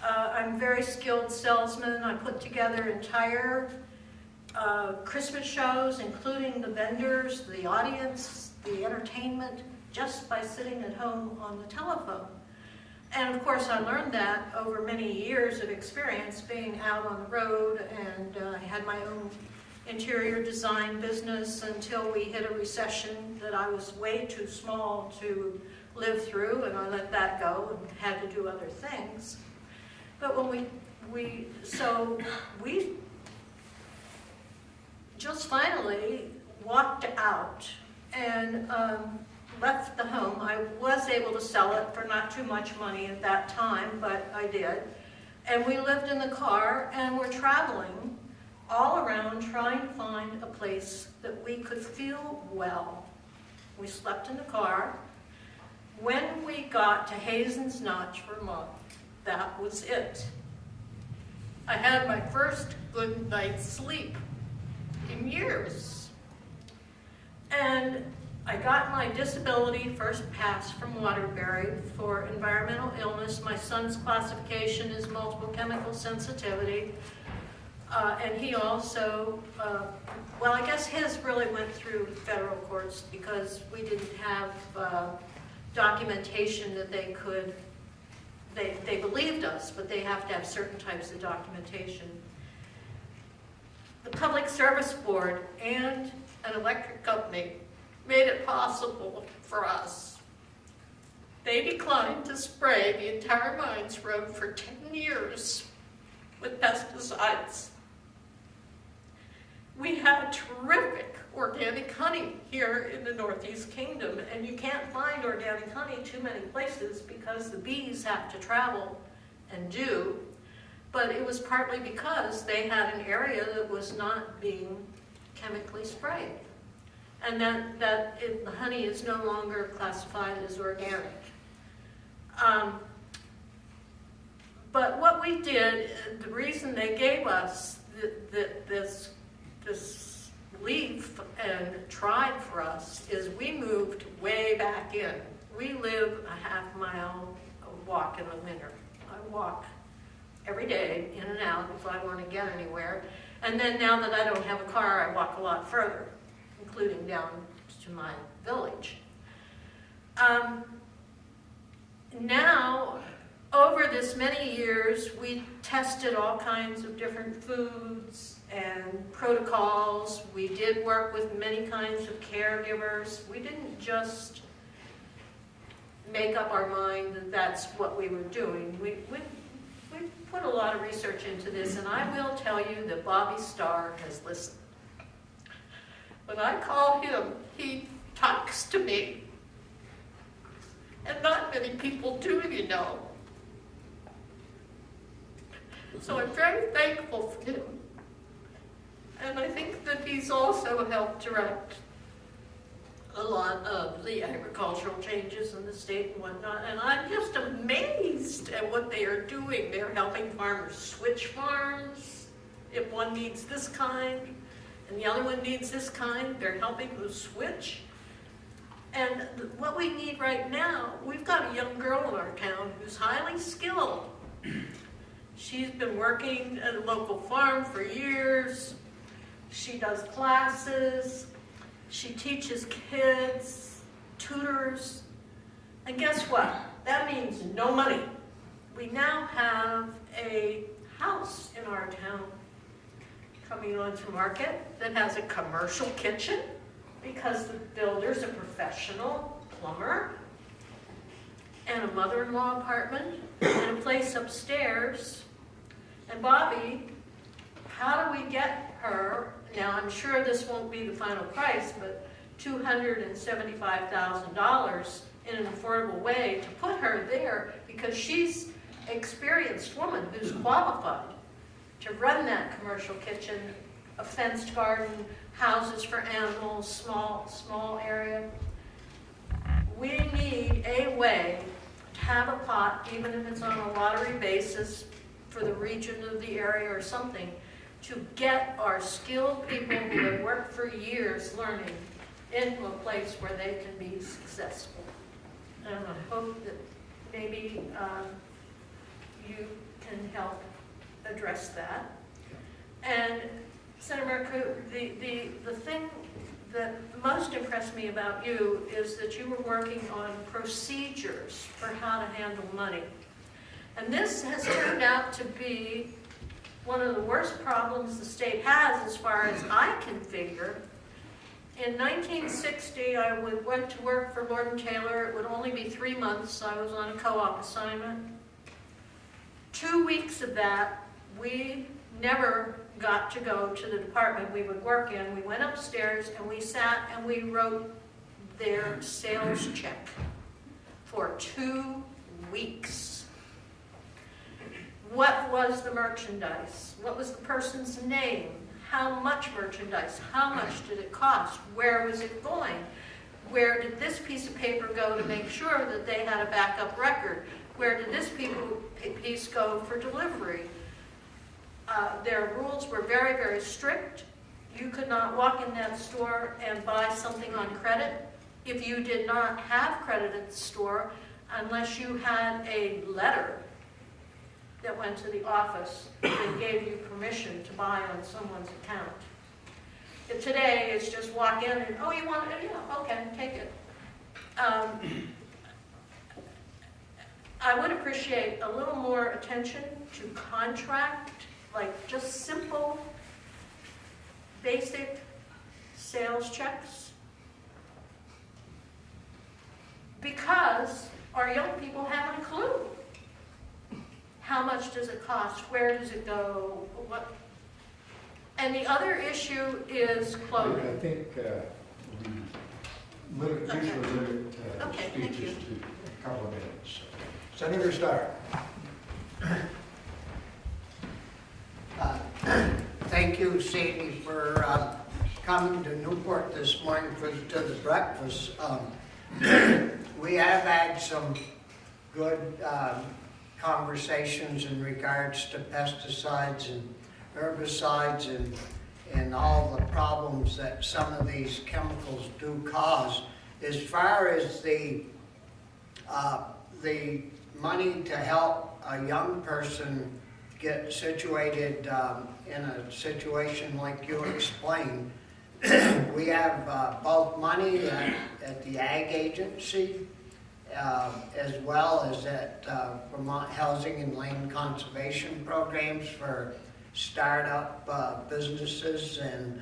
I'm a very skilled salesman. I put together entire Christmas shows, including the vendors, the audience, the entertainment, just by sitting at home on the telephone. And of course, I learned that over many years of experience being out on the road, and I had my own interior design business until we hit a recession that I was way too small to live through, and I let that go and had to do other things. But when we just finally walked out and left the home. I was able to sell it for not too much money at that time, but I did. And we lived in the car and we're traveling all around trying to find a place that we could feel well. We slept in the car. When we got to Hazen's Notch, Vermont, that was it. I had my first good night's sleep in years. And I got my disability first pass from Waterbury for environmental illness. My son's classification is multiple chemical sensitivity. And he also, well, I guess his really went through federal courts because we didn't have documentation that they could, they believed us, but they have to have certain types of documentation. The Public Service Board and an electric company made it possible for us. They declined to spray the entire Mines Road for 10 years with pesticides. We had terrific organic honey here in the Northeast Kingdom, and you can't find organic honey too many places because the bees have to travel and do, but it was partly because they had an area that was not being chemically sprayed, and the honey is no longer classified as organic. But what we did, the reason they gave us this leaf and tried for us is we moved way back in. We live a half-mile walk in the winter. I walk every day in and out if I want to get anywhere. And then now that I don't have a car, I walk a lot further, including down to my village. Now, over this many years, we tested all kinds of different foods and protocols. We did work with many kinds of caregivers. We didn't just make up our mind that that's what we were doing. We put a lot of research into this, and I will tell you that Bobby Starr has listened. When I call him, he talks to me. And not many people do, you know. So I'm very thankful for him. And I think that he's also helped direct a lot of the agricultural changes in the state and whatnot. And I'm just amazed at what they are doing. They're helping farmers switch farms. If one needs this kind and the other one needs this kind, they're helping them switch. And what we need right now, we've got a young girl in our town who's highly skilled. She's been working at a local farm for years. She does classes. She teaches kids, tutors. And guess what? That means no money. We now have a house in our town coming onto market that has a commercial kitchen because the builder's a professional plumber, and a mother-in-law apartment, and a place upstairs. And Bobby, how do we get her, now I'm sure this won't be the final price, but $275,000 in an affordable way to put her there, because she's an experienced woman who's qualified to run that commercial kitchen, a fenced garden, houses for animals, small area. We need a way to have a pot, even if it's on a lottery basis for the region of the area or something, to get our skilled people who have worked for years learning into a place where they can be successful. And I hope that maybe you can help address that. And Senator Merkley, the thing that most impressed me about you is that you were working on procedures for how to handle money. And this has turned out to be one of the worst problems the state has, as far as I can figure. In 1960, I went to work for Lord & Taylor. It would only be 3 months. I was on a co-op assignment. 2 weeks of that, we never got to go to the department we would work in. We went upstairs and we sat and we wrote their sales check for 2 weeks. What was the merchandise? What was the person's name? How much merchandise? How much did it cost? Where was it going? Where did this piece of paper go to make sure that they had a backup record? Where did this piece go for delivery? Their rules were very, very strict. You could not walk in that store and buy something on credit if you did not have credit at the store, unless you had a letter that went to the office that gave you permission to buy on someone's account. Today, it's just walk in and, oh, you want it? Yeah, okay, take it. I would appreciate a little more attention to contract, like just simple, basic sales checks. Because our young people haven't a clue. How much does it cost? Where does it go? What? And the other issue is clothing. I think we usually limit Okay, thank speeches you. to a couple of minutes. Senator Starr. Thank you, Sadie, for coming to Newport this morning to the breakfast. We have had some good conversations in regards to pesticides and herbicides and all the problems that some of these chemicals do cause. As far as the money to help a young person get situated in a situation like you explained, we have both money at the Ag Agency as well as at Vermont Housing and Land Conservation Programs for startup businesses, and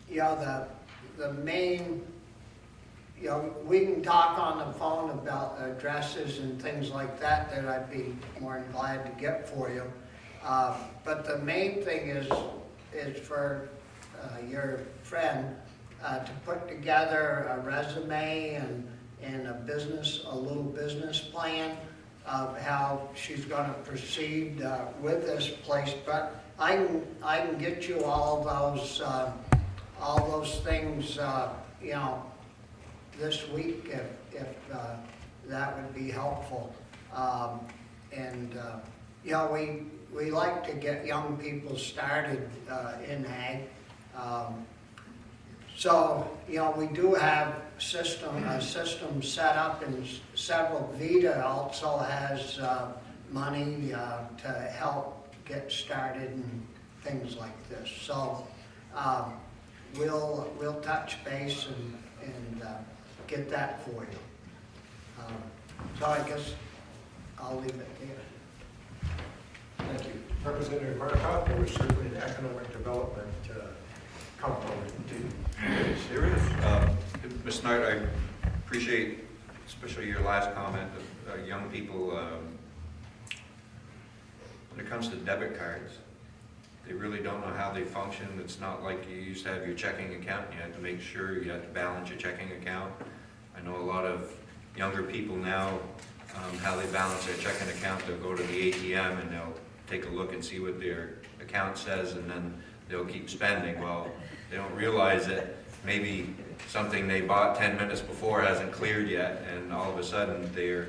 you know, the main, you know, we can talk on the phone about addresses and things like that I'd be more than glad to get for you. But the main thing is for your friend to put together a resume and a little business plan of how she's going to proceed with this place. But I can get you all those things, you know, this week if that would be helpful. You know, we like to get young people started in ag. So, you know, we do have a system set up, and several VITA also has money to help get started and things like this. So we'll touch base and get that for you. So I guess I'll leave it there. Thank you. Representative Marcotte, there was certainly an economic development component too. There is. Ms. Knight, I appreciate especially your last comment of young people. When it comes to debit cards, they really don't know how they function. It's not like you used to have your checking account. You had to make sure you had to balance your checking account. I know a lot of younger people now, how they balance their checking account. They'll go to the ATM and they'll take a look and see what their account says, and then they'll keep spending. Well, they don't realize that maybe something they bought 10 minutes before hasn't cleared yet, and all of a sudden they're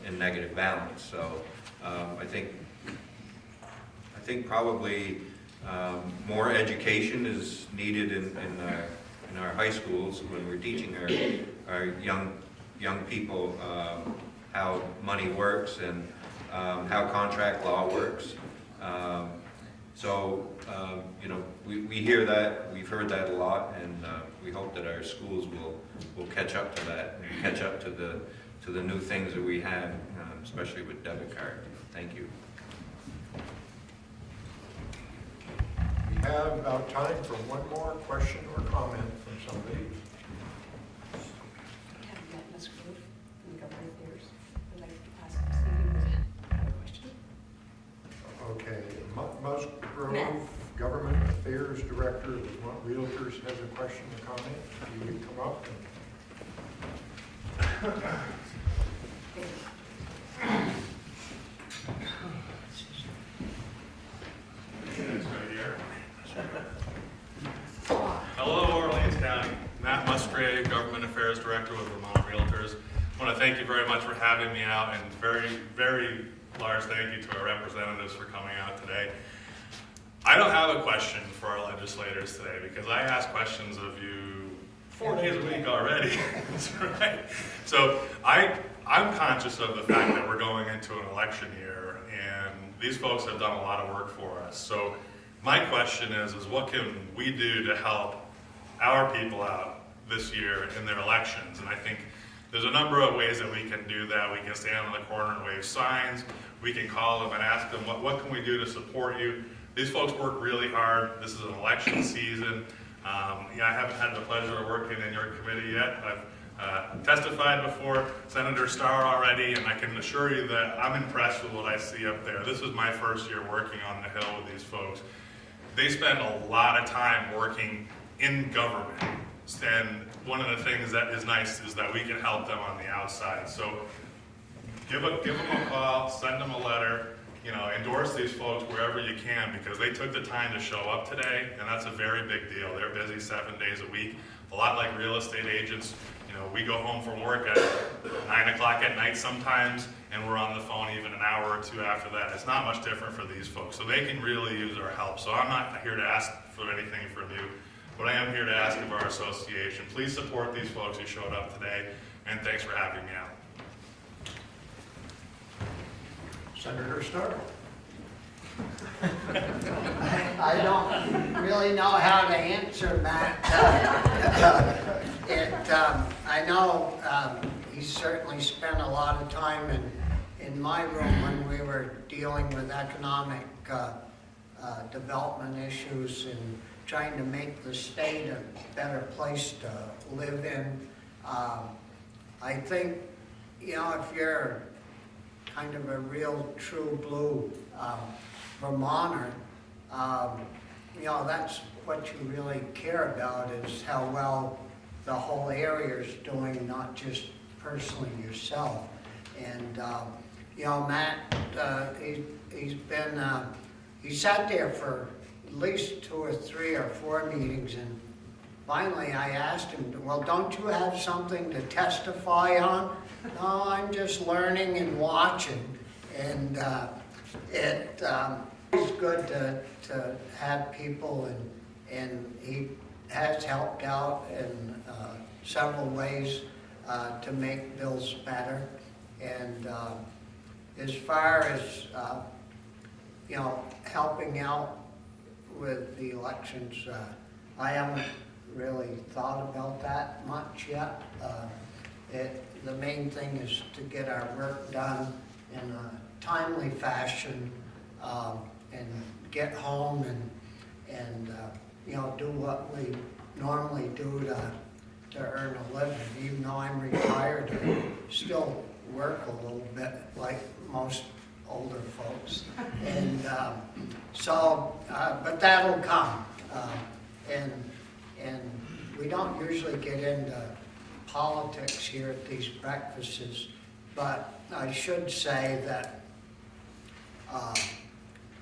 in negative balance. So I think probably more education is needed in our high schools when we're teaching our young people how money works and how contract law works. You know, we hear that, we've heard that a lot, and we hope that our schools will catch up to that and catch up to the new things that we have, especially with debit card. Thank you. We have about time for one more question or comment from somebody. I haven't met Ms. Grove from the government affairs. I'd like to ask Stevie a question. Okay, Musgrove, Government Affairs Director of Vermont Realtors, has a question or comment. You would come up. Hello, Orleans County. Matt Musgrave, Government Affairs Director with Vermont Realtors. I want to thank you very much for having me out, and very, very large thank you to our representatives for coming out today. I don't have a question for our legislators today because I ask questions of you 4 days a week already. That's right. So I'm conscious of the fact that we're going into an election year, and these folks have done a lot of work for us. So my question is what can we do to help our people out this year in their elections? And I think there's a number of ways that we can do that. We can stand on the corner and wave signs. We can call them and ask them, what can we do to support you? These folks work really hard. This is an election season. I haven't had the pleasure of working in your committee yet. I've testified before Senator Starr already, and I can assure you that I'm impressed with what I see up there. This is my first year working on the Hill with these folks. They spend a lot of time working in government, and one of the things that is nice is that we can help them on the outside. So give them a call, send them a letter, endorse these folks wherever you can, because they took the time to show up today, and that's a very big deal. They're busy 7 days a week, a lot like real estate agents. You know, we go home from work at 9 o'clock at night sometimes, and we're on the phone even an hour or two after that. It's not much different for these folks, so they can really use our help. So I'm not here to ask for anything from you, but I am here to ask of our association. Please support these folks who showed up today, and thanks for having me out. Senator Starr. I don't really know how to answer, Matt. I know he certainly spent a lot of time in my room when we were dealing with economic development issues and trying to make the state a better place to live in. I think, you know, if you're kind of a real true blue Vermonter, you know, that's what you really care about, is how well the whole area is doing, not just personally yourself. And, you know, Matt, he sat there for at least 2 or 3 or 4 meetings, and finally I asked him, well, don't you have something to testify on? No, I'm just learning and watching. And it's good to have people, and he has helped out in several ways to make bills better. And as far as you know, helping out with the elections, I haven't really thought about that much yet. The main thing is to get our work done in a timely fashion, and get home and you know, do what we normally do to earn a living. Even though I'm retired, I still work a little bit like most older folks. And but that'll come. And we don't usually get into politics here at these breakfasts, but I should say that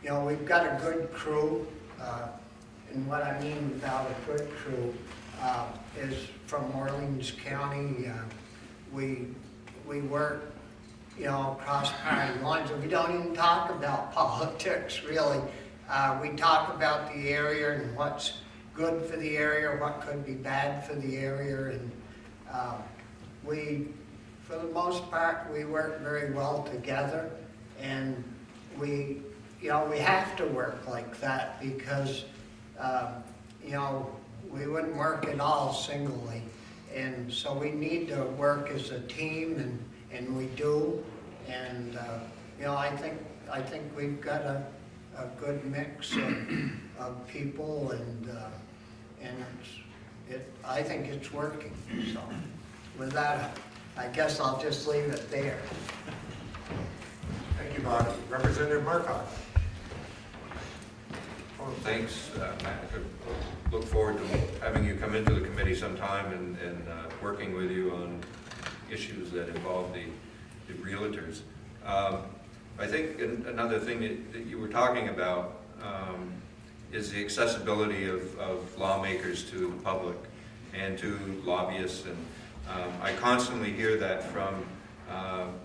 you know, we've got a good crew, and what I mean about a good crew is from Orleans County. We work, you know, across party lines, and we don't even talk about politics, really. We talk about the area and what's good for the area, what could be bad for the area, and for the most part, we work very well together, and we have to work like that because, you know, we wouldn't work at all singly. And so we need to work as a team, and we do. And, you know, I think we've got a good mix of people, and I think it's working. So with that, I guess I'll just leave it there. Thank you, Bob. Representative Marcotte. Well, thanks, Matt. I look forward to having you come into the committee sometime and working with you on issues that involve the realtors. I think another thing that you were talking about is the accessibility of lawmakers to the public and to lobbyists. And I constantly hear that from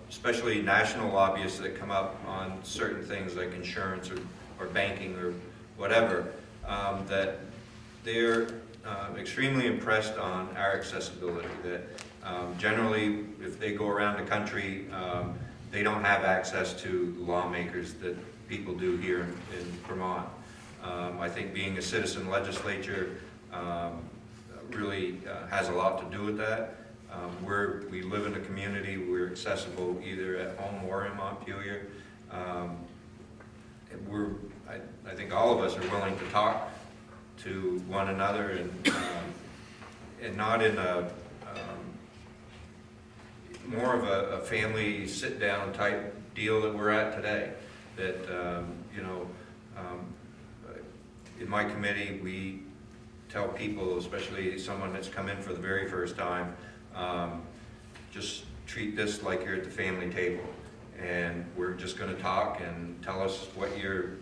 especially national lobbyists that come up on certain things like insurance or banking or whatever, that they're extremely impressed on our accessibility. That generally, if they go around the country, they don't have access to lawmakers that people do here in Vermont. I think being a citizen legislature really has a lot to do with that. We live in a community, we're accessible either at home or in Montpelier. I think all of us are willing to talk to one another, and not in a more of a family sit-down type deal that we're at today. That you know, in my committee, we tell people, especially someone that's come in for the very first time, just treat this like you're at the family table, and we're just going to talk and tell us what you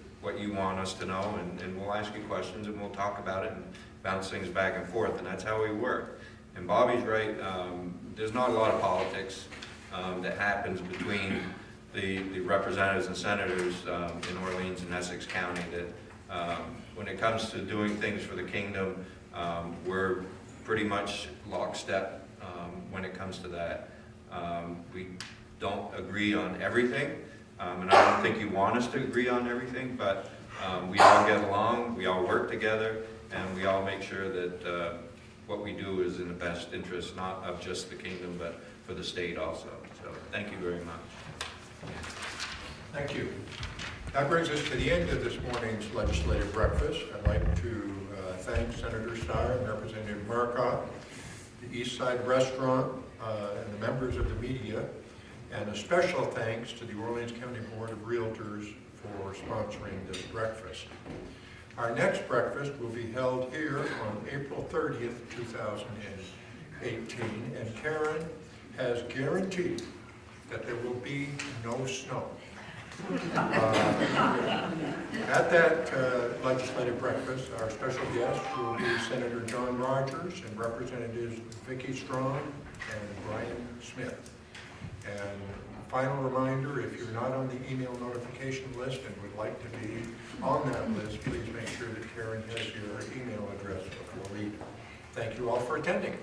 want us to know, and we'll ask you questions and we'll talk about it and bounce things back and forth, and that's how we work. And Bobby's right, there's not a lot of politics that happens between the representatives and senators in Orleans and Essex County. That when it comes to doing things for the kingdom, we're pretty much lockstep when it comes to that. We don't agree on everything, and I don't think you want us to agree on everything, but we all get along, we all work together, and we all make sure that what we do is in the best interest, not of just the kingdom, but for the state also. So thank you very much. Thank you. That brings us to the end of this morning's legislative breakfast. I'd like to thank Senator Steyer and Representative Marcotte, the Eastside Restaurant, and the members of the media, and a special thanks to the Orleans County Board of Realtors for sponsoring this breakfast. Our next breakfast will be held here on April 30th, 2018, and Karen has guaranteed that there will be no snow. At that legislative breakfast, our special guests will be Senator John Rogers and Representatives Vicki Strong and Brian Smith. And final reminder, if you're not on the email notification list and would like to be on that list, please make sure that Karen has your email address before leaving. Thank you all for attending.